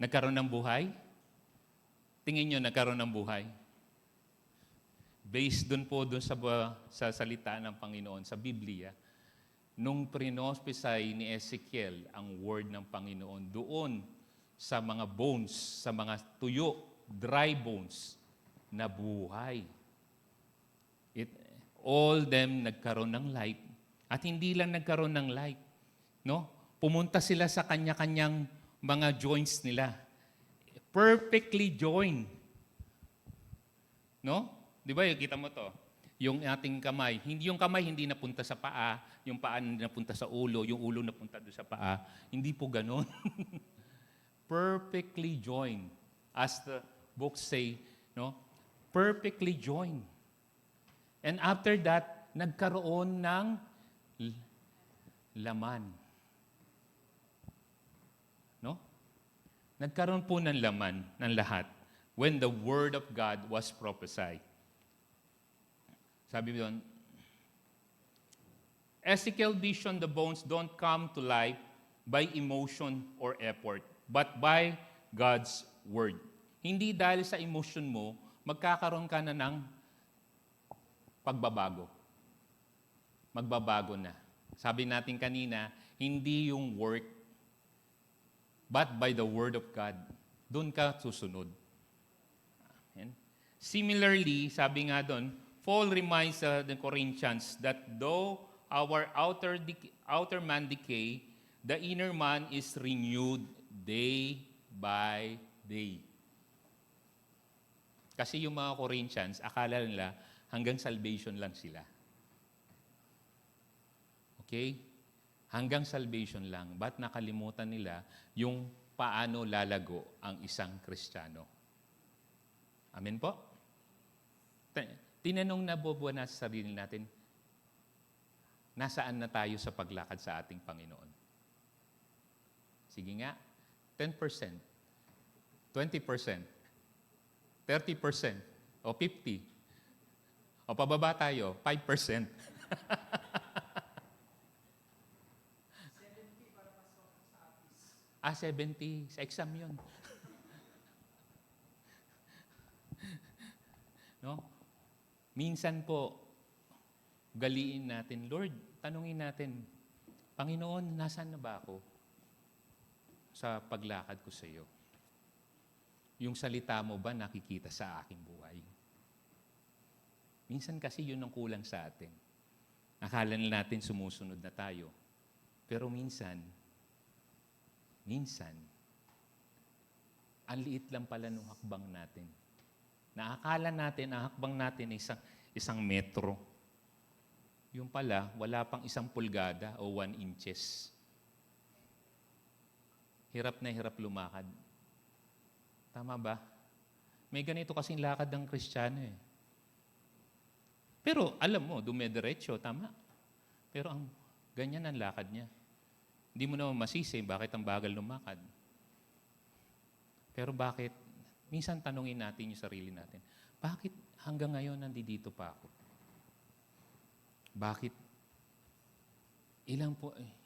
A: Nagkaroon ng buhay? Tingin nyo, nagkaroon ng buhay? Based doon sa salita ng Panginoon, sa Biblia, nung prinospesay ni Ezekiel ang word ng Panginoon doon sa mga bones, sa mga tuyo, dry bones, na buhay. All them nagkaroon ng life. At hindi lang nagkaroon ng life. No? Pumunta sila sa kanya-kanyang mga joints nila. Perfectly joined. No? Di ba, kita mo to? Yung ating kamay. Yung kamay hindi napunta sa paa, yung paa hindi napunta sa ulo, yung ulo napunta doon sa paa. Hindi po ganon. Perfectly joined. As the books say, no? Perfectly joined. And after that, nagkaroon ng laman. No? Nagkaroon po ng laman ng lahat when the Word of God was prophesied. Sabi doon, Ezekiel vision, the bones don't come to life by emotion or effort, but by God's Word. Hindi dahil sa emotion mo, magkakaroon ka na ng pagbabago. Magbabago na. Sabi natin kanina, hindi yung work, but by the Word of God. Doon ka susunod. Amen. Similarly, sabi nga doon, Paul reminds the Corinthians that though our outer man decay, the inner man is renewed day by day. Kasi yung mga Corinthians, akala nila hanggang salvation lang sila. Okay? Hanggang salvation lang. Ba't nakalimutan nila yung paano lalago ang isang Kristiyano? Amen po? Tinanong na bobo na sa sarili natin, nasaan na tayo sa paglakad sa ating Panginoon? Sige nga, 10%, 20%, 30%, o 50%. O pababa tayo, 5%. 70 sa exam yun. No? Minsan po, galiin natin, Lord, tanungin natin, Panginoon, nasaan na ba ako sa paglakad ko sa iyo? Yung salita mo ba nakikita sa aking buhay? Minsan kasi yun ang kulang sa atin. Akala natin sumusunod na tayo. Pero minsan, ang liit lang pala ng hakbang natin. Naakala natin, ang hakbang natin ay isang metro. Yung pala, wala pang 1 pulgada o 1 inches. Hirap na hirap lumakad. Tama ba? May ganito kasing lakad ng Kristiyano eh. Pero alam mo, dumediretso, tama. Pero ganyan ang lakad niya. Hindi mo naman masisi bakit ang bagal lumakad. Pero bakit? Minsan tanungin natin yung sarili natin, bakit hanggang ngayon nandito pa ako? Bakit?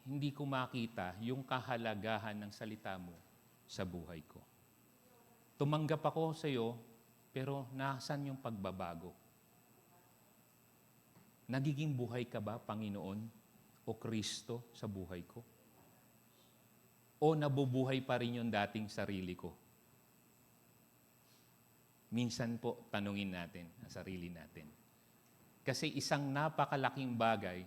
A: Hindi ko makita yung kahalagahan ng salita mo sa buhay ko. Tumanggap ako sa iyo, pero nasan yung pagbabago? Nagiging buhay ka ba, Panginoon o Kristo sa buhay ko? O nabubuhay pa rin yung dating sarili ko? Minsan po, tanungin natin ang sarili natin. Kasi isang napakalaking bagay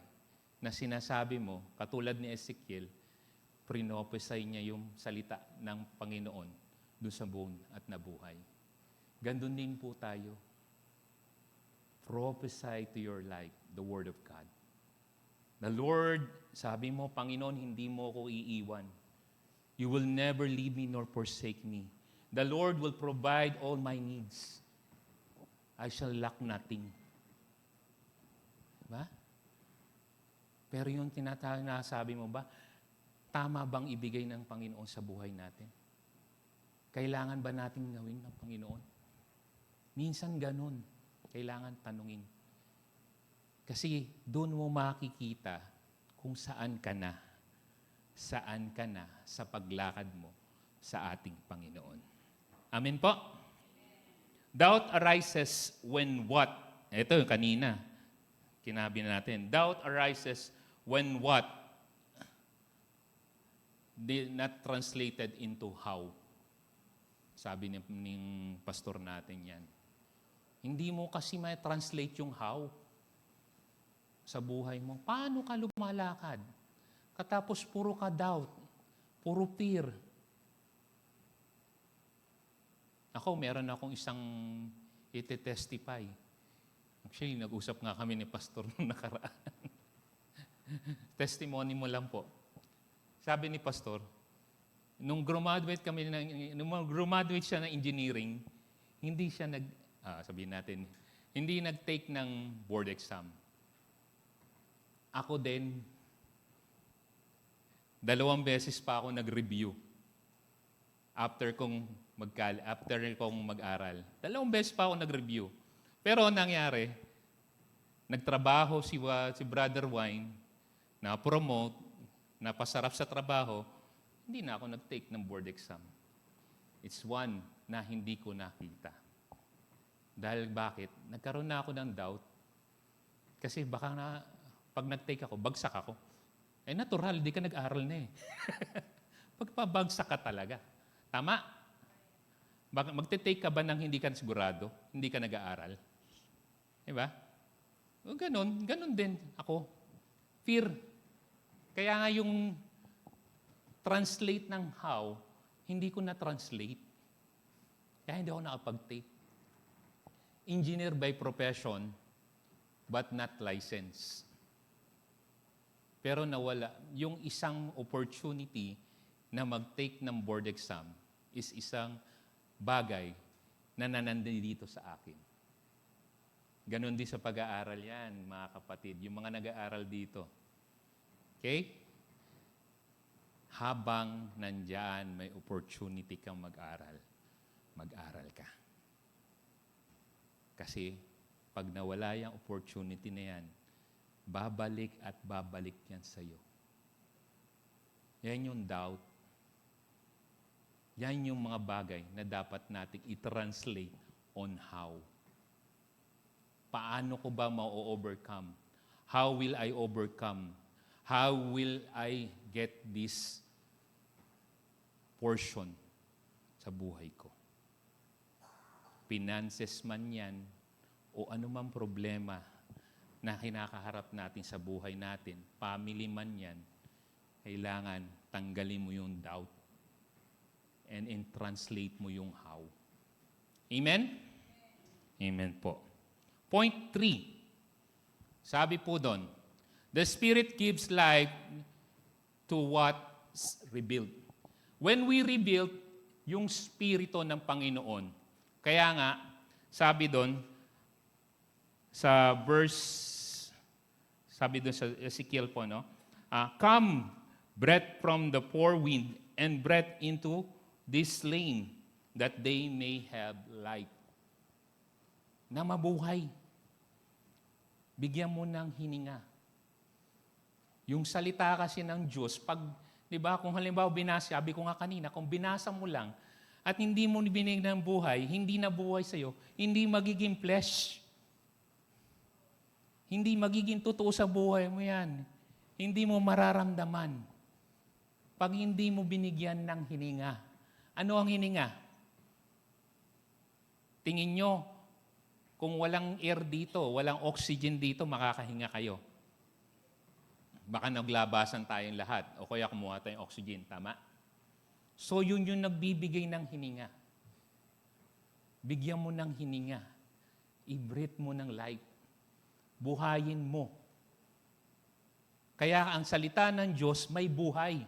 A: na sinasabi mo, katulad ni Ezekiel, prinopesay niya yung salita ng Panginoon doon sa buong at nabuhay. Gandun din po tayo. Prophesy to your life the Word of God. The Lord, sabi mo, Panginoon, hindi mo ako iiwan. You will never leave me nor forsake me. The Lord will provide all my needs. I shall lack nothing. Diba? Pero yung nasabi mo ba, tama bang ibigay ng Panginoon sa buhay natin? Kailangan ba natin gawin ng Panginoon? Minsan ganun. Kailangan tanungin. Kasi doon mo makikita kung saan ka na sa paglakad mo sa ating Panginoon. Amen po? Doubt arises when what? Ito yung kanina. Kinabi natin. Doubt arises when what? Not translated into how. Sabi ng pastor natin yan. Hindi mo kasi may translate yung how sa buhay mo. Paano ka lumalakad? Katapos puro ka doubt, puro fear. Ako, meron akong isang iti-testify. Actually, nag-usap nga kami ni pastor nung nakaraan. Testimony mo lang po. Sabi ni pastor, nung graduate siya ng engineering, hindi siya hindi nag-take ng board exam. Ako din, 2 beses pa ako nag-review after kong mag-aral. 2 beses pa ako nag-review. Pero nangyari, nagtrabaho si Brother Wine, na-promote, napasarap sa trabaho, hindi na ako nag-take ng board exam. It's one na hindi ko nakita. Dahil bakit? Nagkaroon na ako ng doubt. Kasi baka pag nag-take ako, bagsak ako. Natural, di ka nag-aral na eh. Pagpabagsak ka talaga. Tama? Magte-take ka ba ng hindi ka sigurado? Hindi ka nag-aaral? Diba? O ganun din ako. Fear. Kaya nga yung translate ng how, hindi ko na-translate. Kaya hindi ako nakapag-take. Engineer by profession, but not licensed. Pero nawala. Yung isang opportunity na mag-take ng board exam is isang bagay na nanandito sa akin. Ganon din sa pag-aaral yan, mga kapatid. Yung mga nag-aaral dito. Okay? Habang nandyan, may opportunity kang mag-aral, mag-aral ka. Kasi pag nawala yung opportunity na yan, babalik at babalik yan sa'yo. Yan yung doubt. Yan yung mga bagay na dapat nating i-translate on how. Paano ko ba ma-overcome? How will I overcome? How will I get this portion sa buhay ko? Finances man yan, o anumang problema na kinakaharap natin sa buhay natin, family man yan, kailangan tanggalin mo yung doubt and translate mo yung how. Amen? Amen po. Point 3. Sabi po doon, the Spirit gives life to what's rebuilt. When we rebuild, yung Spirito ng Panginoon, kaya nga, sabi doon, sa verse, sabi doon sa Ezekiel po, no? Come, breath from the four wind, and breath into this slain, that they may have life. Na mabuhay. Bigyan mo ng hininga. Yung salita kasi ng Diyos, pag, di ba, kung halimbawa binasa, sabi ko nga kanina, kung binasa mo lang, at hindi mo binigyan ng buhay, hindi na buhay sa'yo, hindi magiging flesh. Hindi magiging totoo sa buhay mo yan. Hindi mo mararamdaman. Pag hindi mo binigyan ng hininga. Ano ang hininga? Tingin nyo, kung walang air dito, walang oxygen dito, makakahinga kayo. baka naglabasan tayong lahat o kaya kumuha tayong oxygen, tama? So yun yung nagbibigay ng hininga. Bigyan mo ng hininga. I-breathe mo ng life. Buhayin mo. Kaya ang salita ng Diyos may buhay.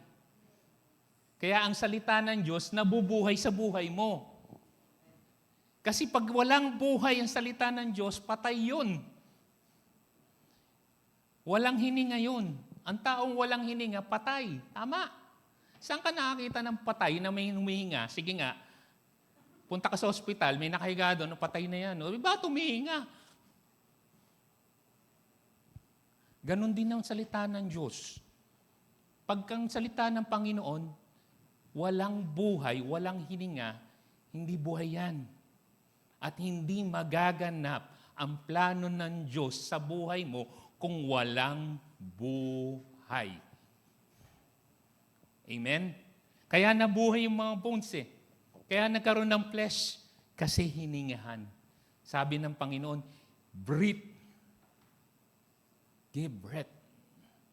A: Kaya ang salita ng Diyos nabubuhay sa buhay mo. Kasi pag walang buhay ang salita ng Diyos, patay yun. Walang hininga yun. Ang taong walang hininga, patay. Tama. Saan ka nakakita ng patay na may humihinga? Sige nga, punta ka sa ospital, may nakahiga doon, patay na yan. Bakit humihinga? Ganon din ang salita ng Diyos. Pagkang salita ng Panginoon, walang buhay, walang hininga, hindi buhay yan. At hindi magaganap ang plano ng Diyos sa buhay mo kung walang buhay. Amen? Kaya nabuhay yung mga bones eh. Kaya nagkaroon ng flesh kasi hiningahan. Sabi ng Panginoon, breathe. Give breath.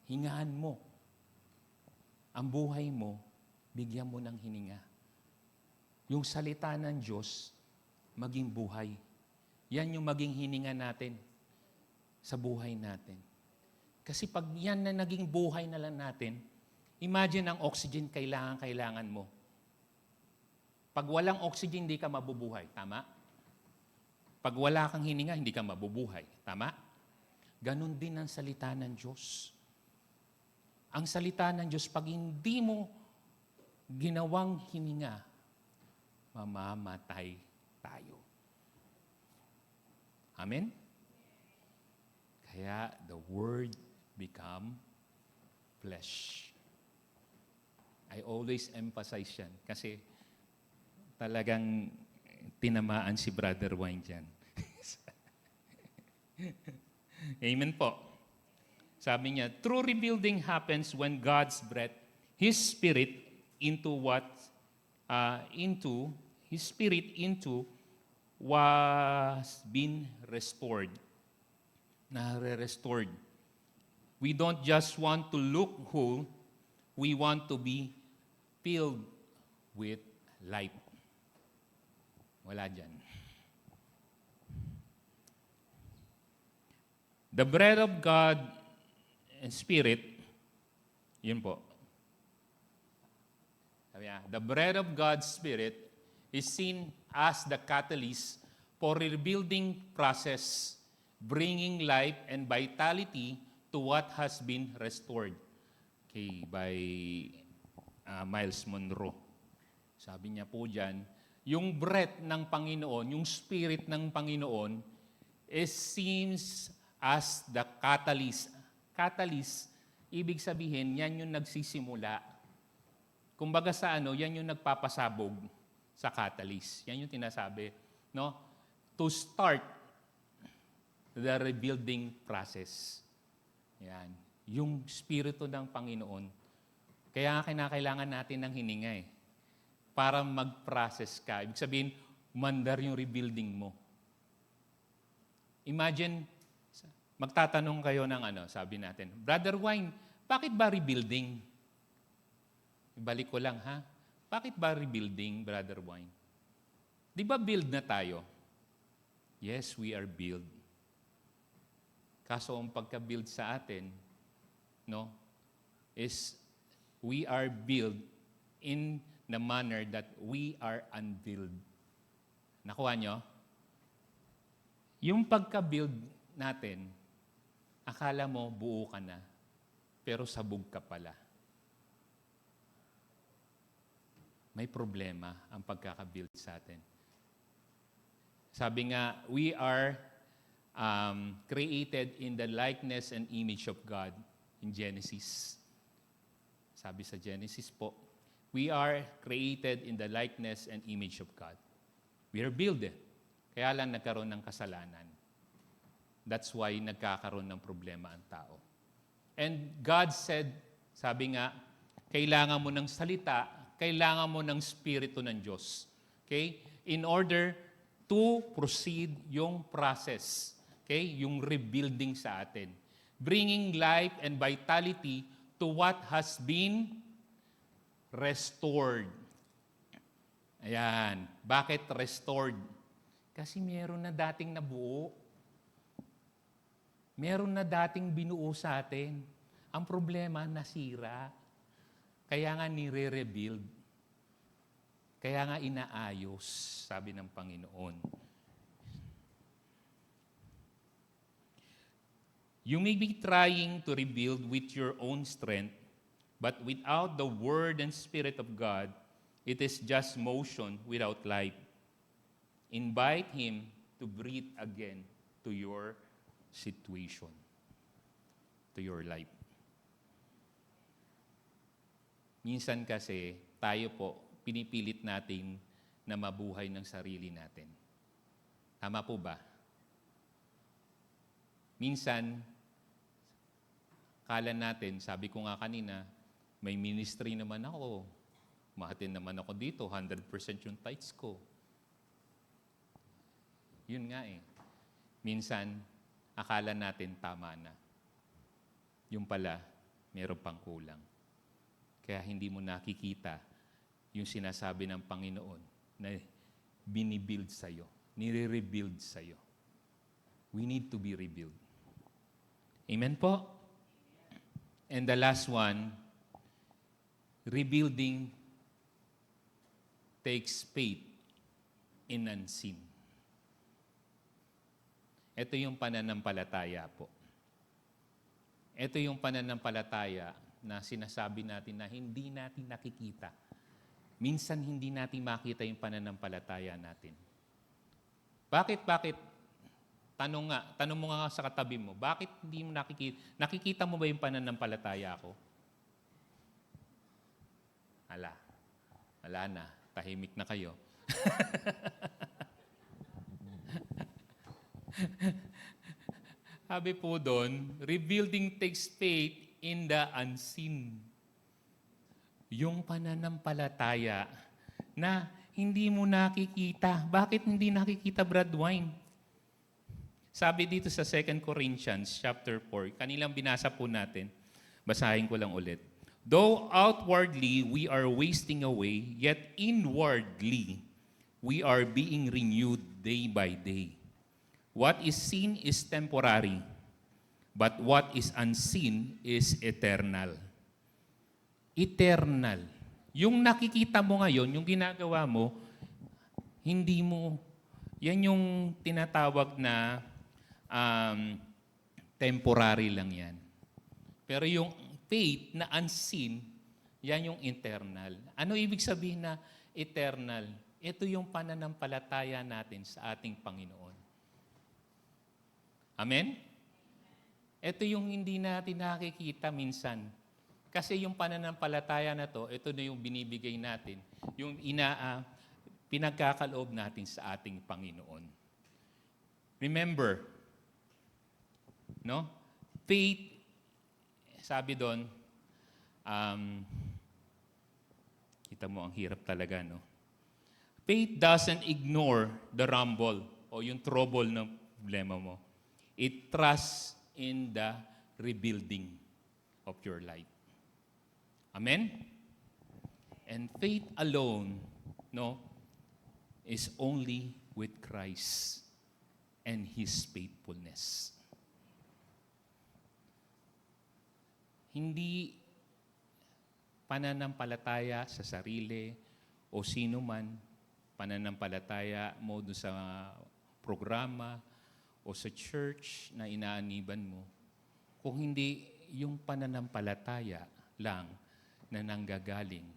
A: Hingahan mo. Ang buhay mo, bigyan mo ng hininga. Yung salita ng Diyos, maging buhay. Yan yung maging hininga natin sa buhay natin. Kasi pag yan na naging buhay na lang natin, imagine ang oxygen kailangan mo. Pag walang oxygen, hindi ka mabubuhay. Tama? Pag wala kang hininga, hindi ka mabubuhay. Tama? Ganon din ang salita ng Diyos. Ang salita ng Diyos, pag hindi mo ginawang hininga, mamamatay tayo. Amen? Kaya the Word become flesh. I always emphasize yan kasi talagang tinamaan si Brother Wayne dyan. Amen po. Sabi niya, true rebuilding happens when God's breath, His Spirit into was been restored. Restored. We don't just want to look whole, we want to be filled with life. Wala dyan. The breath of God and Spirit, yun po. The breath of God's Spirit is seen as the catalyst for rebuilding process, bringing life and vitality to what has been restored. Okay, by Miles Monroe. Sabi niya po dyan, yung breath ng Panginoon, yung Spirit ng Panginoon, is seems as the catalyst. Catalyst, ibig sabihin, yan yung nagsisimula. Kumbaga sa yan yung nagpapasabog sa catalyst. Yan yung tinasabi, no? To start the rebuilding process. Yan. Yung Espiritu ng Panginoon. Kaya kinakailangan natin ng hininga para mag-process ka. Ibig sabihin, mandar yung rebuilding mo. Imagine, magtatanong kayo ng sabi natin, Brother Wayne, bakit ba rebuilding? Ibalik ko lang, ha? Bakit ba rebuilding, Brother Wayne? Di ba build na tayo? Yes, we are build. Kaso ang pagka-build sa atin, no, is we are build in the manner that we are unbuild. Nakuha nyo? Yung pagka-build natin, akala mo buo ka na, pero sabog ka pala. May problema ang pagkaka-build sa atin. Sabi nga, we are created in the likeness and image of God in Genesis. Sabi sa Genesis po, we are created in the likeness and image of God. We are built. Kaya lang nagkaroon ng kasalanan. That's why nagkakaroon ng problema ang tao. And God said, sabi nga, kailangan mo ng salita, kailangan mo ng Espiritu ng Diyos. Okay? In order to proceed yung process. Okay? Yung rebuilding sa atin. bringing life and vitality to what has been restored. Ayan. Bakit restored? Kasi meron na dating nabuo. Meron na dating binuo sa atin. Ang problema, nasira. Kaya nga nire-rebuild. Kaya nga inaayos, sabi ng Panginoon. You may be trying to rebuild with your own strength, but without the Word and Spirit of God, it is just motion without life. Invite Him to breathe again to your situation, to your life. Minsan kasi, tayo po, pinipilit natin na mabuhay ng sarili natin. Tama po ba? Minsan, kala natin, sabi ko nga kanina, may ministry naman ako. Mahatin naman ako dito, 100% yung tithes ko. Yun nga eh. Minsan, akala natin tama na. Yung pala, meron pang kulang. Kaya hindi mo nakikita yung sinasabi ng Panginoon na binibuild sa'yo, nire-rebuild sa'yo. We need to be rebuilt. Amen po? And the last one, rebuilding takes faith in unseen. Ito yung pananampalataya po. Ito yung pananampalataya na sinasabi natin na hindi natin nakikita. Minsan hindi natin makita yung pananampalataya natin. Bakit? Tanong mo nga sa katabi mo, bakit hindi mo nakikita? Nakikita mo ba yung pananampalataya ko? Wala na. Tahimik na kayo. Sabi po doon, rebuilding takes faith in the unseen. Yung pananampalataya na hindi mo nakikita. Bakit hindi nakikita, Brad Wine? Sabi dito sa 2 Corinthians chapter 4, kanilang binasa po natin, basahin ko lang ulit. Though outwardly we are wasting away, yet inwardly we are being renewed day by day. What is seen is temporary, but what is unseen is eternal. Eternal. Yung nakikita mo ngayon, yung ginagawa mo, hindi mo, yan yung tinatawag na temporary lang yan. Pero yung faith na unseen, yan yung eternal. Ano ibig sabihin na eternal? Ito yung pananampalataya natin sa ating Panginoon. Amen? Ito yung hindi natin nakikita minsan. Kasi yung pananampalataya na to, ito na yung binibigay natin, yung pinagkakaloob natin sa ating Panginoon. Remember, no? Faith, sabi doon, kita mo ang hirap talaga, no? Faith doesn't ignore the rumble o yung trouble ng problema mo. It trusts in the rebuilding of your life. Amen? And faith alone, no, is only with Christ and His faithfulness. Hindi pananampalataya sa sarili o sino man, pananampalataya mo doon sa programa o sa church na inaaniban mo, kung hindi yung pananampalataya lang na nanggagaling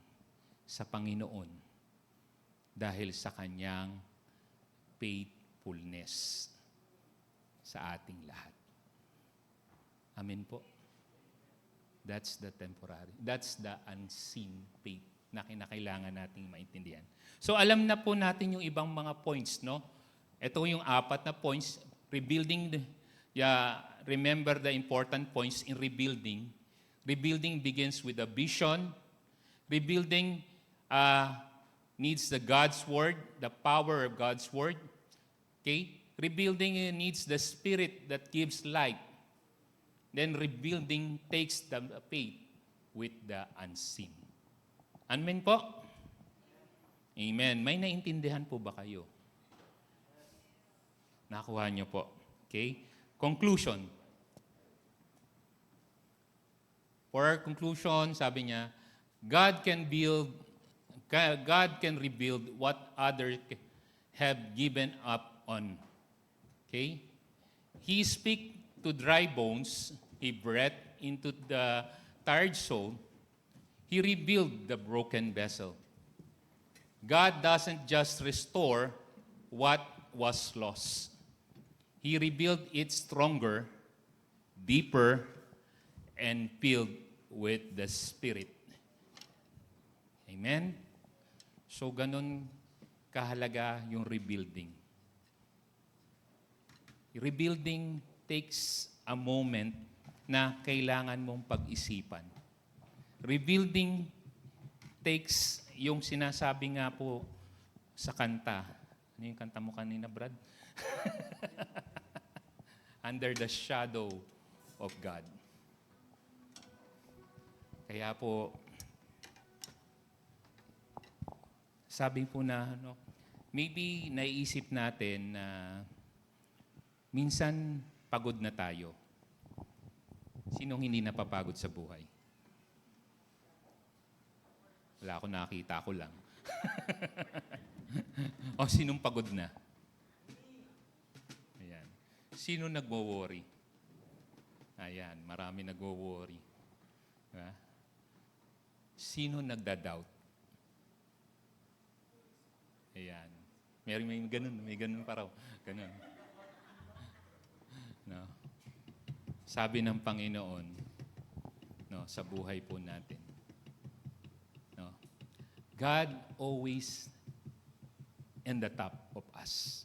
A: sa Panginoon dahil sa Kanyang faithfulness sa ating lahat. Amen po. That's the temporary. That's the unseen faith na kinakailangan nating maintindihan. So alam na po natin yung ibang mga points, no? Ito yung 4 na points. Remember the important points in rebuilding. Rebuilding begins with a vision. Rebuilding needs the God's Word, the power of God's Word. Okay? Rebuilding needs the Spirit that gives life. Then rebuilding takes the faith with the unseen. Amen po? Amen. May naintindihan po ba kayo? Nakuha niyo po. Okay? Conclusion. For conclusion, sabi niya, God can rebuild what others have given up on. Okay? He speak to dry bones, He breathed into the tired soul, He rebuilt the broken vessel. God doesn't just restore what was lost. He rebuilt it stronger, deeper, and filled with the Spirit. Amen? So, ganun kahalaga yung rebuilding. Rebuilding takes a moment na kailangan mong pag-isipan. Rebuilding takes yung sinasabi nga po sa kanta. Ano yung kanta mo kanina, Brad? Under the shadow of God. Kaya po, sabi po na, maybe naiisip natin na minsan pagod na tayo. Sinong hindi napapagod sa buhay? Wala ako nakita, ako lang. O sinong pagod na? Ayan. Sino nagwo-worry? Ayan, marami nagwo-worry. Diba? Sino nagda-doubt? Ayan. May ganun pa raw. Ganun. No. Sabi ng Panginoon, no, sa buhay po natin, no, God always in the top of us.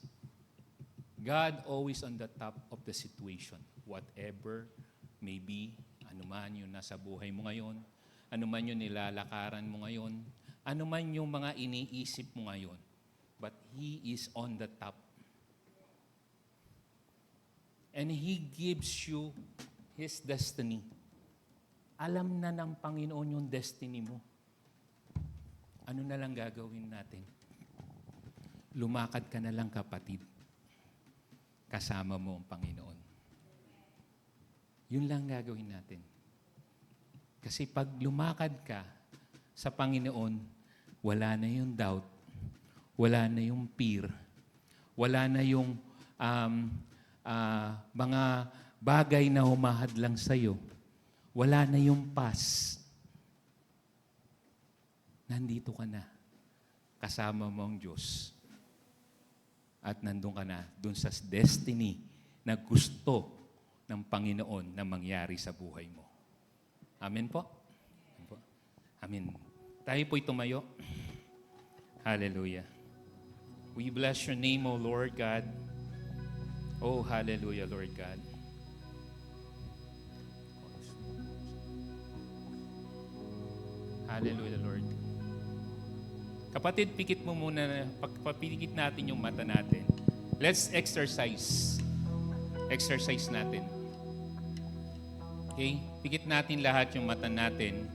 A: God always on the top of the situation. Whatever may be, anuman yung nasa buhay mo ngayon, anuman yung nilalakaran mo ngayon, anuman yung mga iniisip mo ngayon, but He is on the top. And He gives you His destiny. Alam na ng Panginoon yung destiny mo. Ano na lang gagawin natin? Lumakad ka na lang, kapatid. Kasama mo ang Panginoon. Yun lang gagawin natin. Kasi pag lumakad ka sa Panginoon, wala na yung doubt, wala na yung fear, wala na yung mga bagay na humahadlang sa'yo, wala na yung past. Nandito ka na. Kasama mo ang Diyos. At nandun ka na, dun sa destiny na gusto ng Panginoon na mangyari sa buhay mo. Amen po? Amen po. Amen. Tayo po'y tumayo. Hallelujah. We bless your name, O Lord God. Oh, hallelujah, Lord God. Hallelujah, Lord. Kapatid, pikit mo muna, pagpapikit natin yung mata natin. Let's exercise. Exercise natin. Okay? Pikit natin lahat yung mata natin.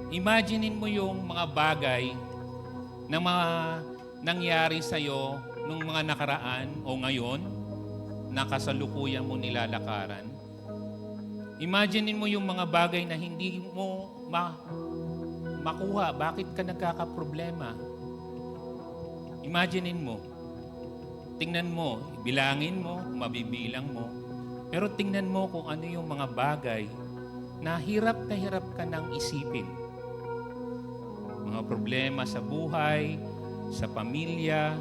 A: Imaginein mo yung mga bagay na mga nangyari sa'yo nung mga nakaraan o ngayon, na kasalukuyan mo nilalakaran. Imaginein mo yung mga bagay na hindi mo makuha. Bakit ka nagkakaproblema? Imaginein mo. Tingnan mo, bilangin mo, mabibilang mo. Pero tingnan mo kung ano yung mga bagay na hirap ka nang isipin. Mga problema sa buhay, sa pamilya,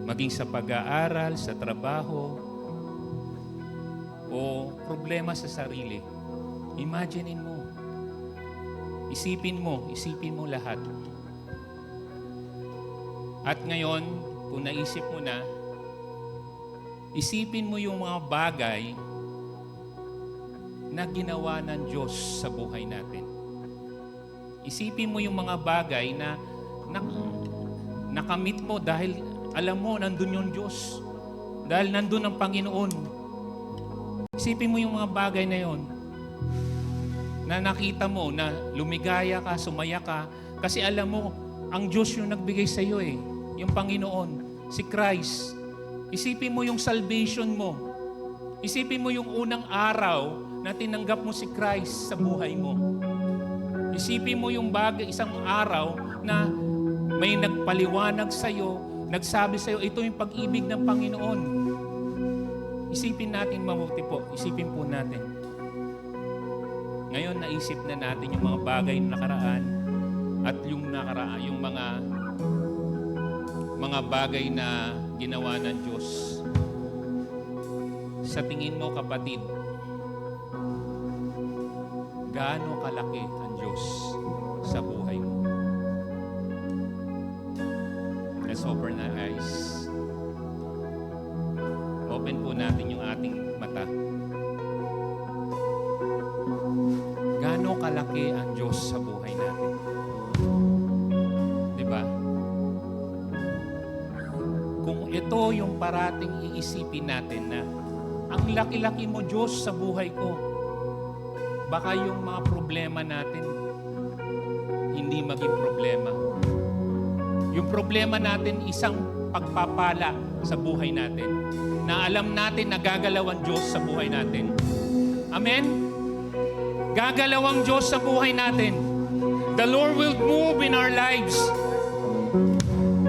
A: maging sa pag-aaral, sa trabaho, o problema sa sarili. Imaginein mo. Isipin mo lahat. At ngayon, kung naisip mo na, isipin mo yung mga bagay na ginawa ng Diyos sa buhay natin. Isipin mo yung mga bagay na nakamit mo dahil alam mo, nandun yung Diyos. Dahil nandun ang Panginoon. Isipin mo yung mga bagay na yon na nakita mo, na lumigaya ka, sumaya ka, kasi alam mo, ang Diyos yung nagbigay sa iyo eh. Yung Panginoon, si Christ. Isipin mo yung salvation mo. Isipin mo yung unang araw na tinanggap mo si Christ sa buhay mo. Isipin mo yung bagay, isang araw na may nagpaliwanag sa iyo, nagsabi sa iyo, ito yung pag-ibig ng Panginoon. Isipin natin mabuti po. Isipin po natin. Ngayon, naisip na natin yung mga bagay na nakaraan at yung nakaraan, yung mga bagay na ginawa ng Diyos. Sa tingin mo, kapatid, gaano kalaki ang Diyos sa buhay mo? Let's open our eyes. Open po natin yung ating mata. Gaano kalaki ang Diyos sa buhay natin? Diba? Kung ito yung parating iisipin natin na ang laki-laki mo, Diyos, sa buhay ko, baka yung mga problema natin hindi maging problema. Yung problema natin, isang pagpapala sa buhay natin na alam natin na gagalaw ang Diyos sa buhay natin. Amen? Gagalaw ang Diyos sa buhay natin. The Lord will move in our lives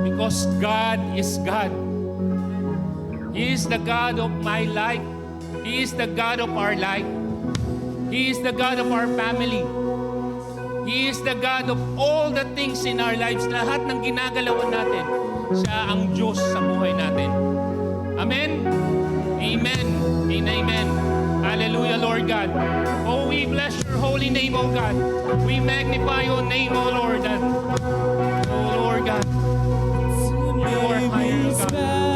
A: because God is God. He is the God of my life. He is the God of our life. He is the God of our family. He is the God of all the things in our lives. Lahat ng ginagalawan natin, siya ang Diyos sa buhay natin. Amen? Amen. And amen. Hallelujah, Lord God. Oh, we bless your holy name, oh God. We magnify your name, oh Lord. Oh Lord God. You are high, oh God.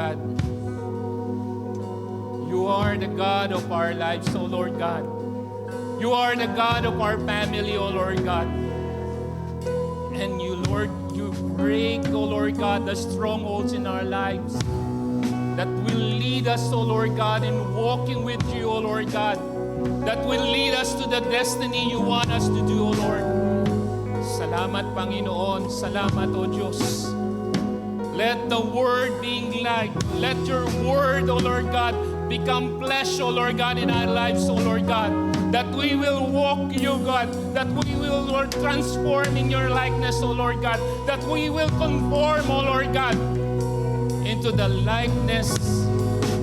A: God. You are the God of our lives, O Lord God. You are the God of our family, O Lord God. And you, Lord, you break, O Lord God, the strongholds in our lives that will lead us, O Lord God, in walking with you, O Lord God, that will lead us to the destiny you want us to do, O Lord. Salamat, Panginoon. Salamat, O Diyos. Let the Word being light, let your Word, O Lord God, become flesh, O Lord God, in our lives, O Lord God, that we will walk you, God, that we will, Lord, transform in your likeness, O Lord God, that we will conform, O Lord God, into the likeness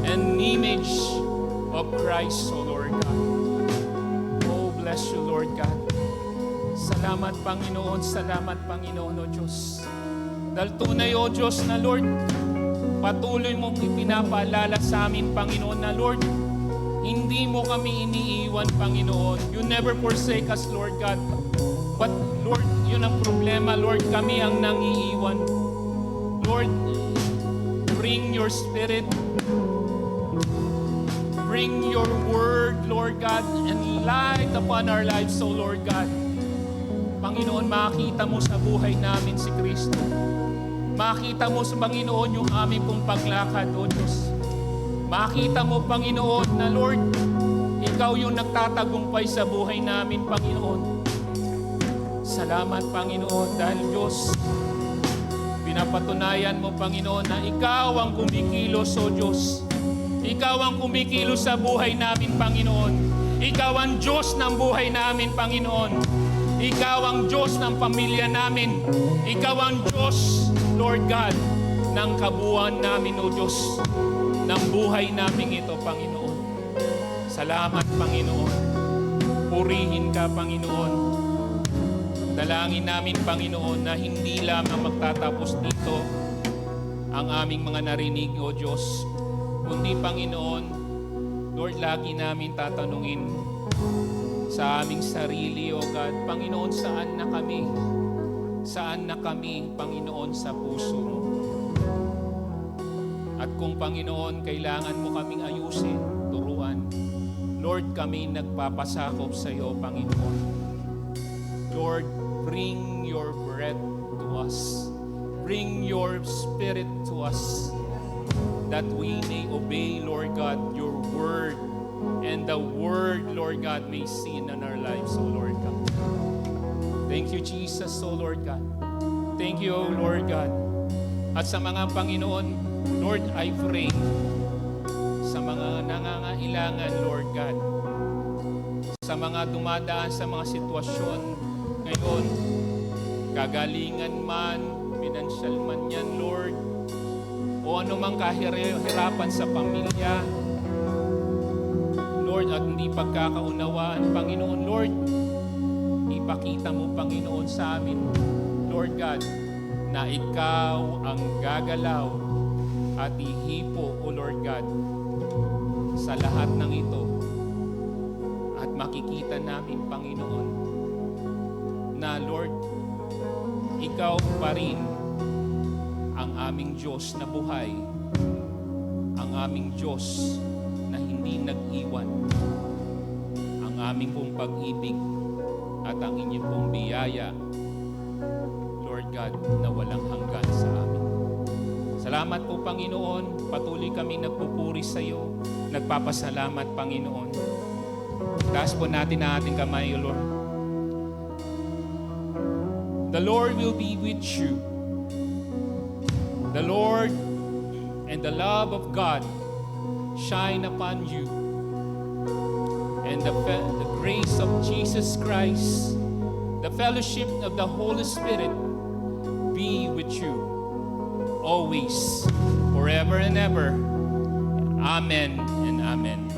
A: and image of Christ, O Lord God. Oh, bless you, Lord God. Salamat, Panginoon. Salamat, Panginoon, O Diyos. Dahil tunay, O Diyos, na Lord, patuloy mong ipinapaalala sa amin, Panginoon, na Lord, hindi mo kami iniiwan, Panginoon. You never forsake us, Lord God. But, Lord, yun ang problema, Lord, kami ang nangiiwan. Lord, bring your Spirit, bring your Word, Lord God, and light upon our lives, O Lord God. Panginoon, makita mo sa buhay namin si Kristo. Makita mo sa Panginoon yung aming pong paglakad, O Diyos. Makita mo, Panginoon, na Lord, Ikaw yung nagtatagumpay sa buhay namin, Panginoon. Salamat, Panginoon, dahil Diyos, pinapatunayan mo, Panginoon, na Ikaw ang kumikilos, O Diyos. Ikaw ang kumikilos sa buhay namin, Panginoon. Ikaw ang Diyos ng buhay namin, Panginoon. Ikaw ang Diyos ng pamilya namin. Ikaw ang Diyos, Lord God, ng kabuuan namin, O Diyos, ng buhay namin ito, Panginoon. Salamat, Panginoon. Purihin ka, Panginoon. Dalangin namin, Panginoon, na hindi lamang magtatapos dito ang aming mga narinig, O Diyos, kundi, Panginoon, Lord, lagi namin tatanungin sa aming sarili, O God, Panginoon, saan na kami? Saan na kami, Panginoon, sa puso mo? At kung, Panginoon, kailangan mo kaming ayusin, turuan, Lord, kami nagpapasakop sa iyo, Panginoon. Lord, bring your breath to us. Bring your Spirit to us, that we may obey, Lord God, your word, and the word, Lord God, may seen in our lives, O Lord God. Thank you, Jesus, O Lord God. Thank you, O Lord God. At sa mga, Panginoon, Lord, I pray sa mga nangangailangan, Lord God, sa mga dumadaan sa mga sitwasyon ngayon, kagalingan man, financial man yan, Lord, o anumang kahirapan sa pamilya, Lord, at hindi pagkakaunawaan, Panginoon, Lord, ipakita mo, Panginoon, sa amin, Lord God, na Ikaw ang gagalaw at ihipo, O Lord God, sa lahat ng ito. At makikita namin, Panginoon, na Lord, Ikaw pa rin ang aming Diyos na buhay, ang aming Diyos na hindi nag-iwan, ang aming pong pag-ibig at ang inyong pong biyaya, Lord God, na walang hanggan sa amin. Salamat po, Panginoon. Patuloy kami nagpupuri sa iyo. Nagpapasalamat, Panginoon. Taas po natin ang ating kamay, O Lord. The Lord will be with you. The Lord and the love of God shine upon you. And the grace of Jesus Christ, the fellowship of the Holy Spirit be with you always, forever and ever. Amen and amen.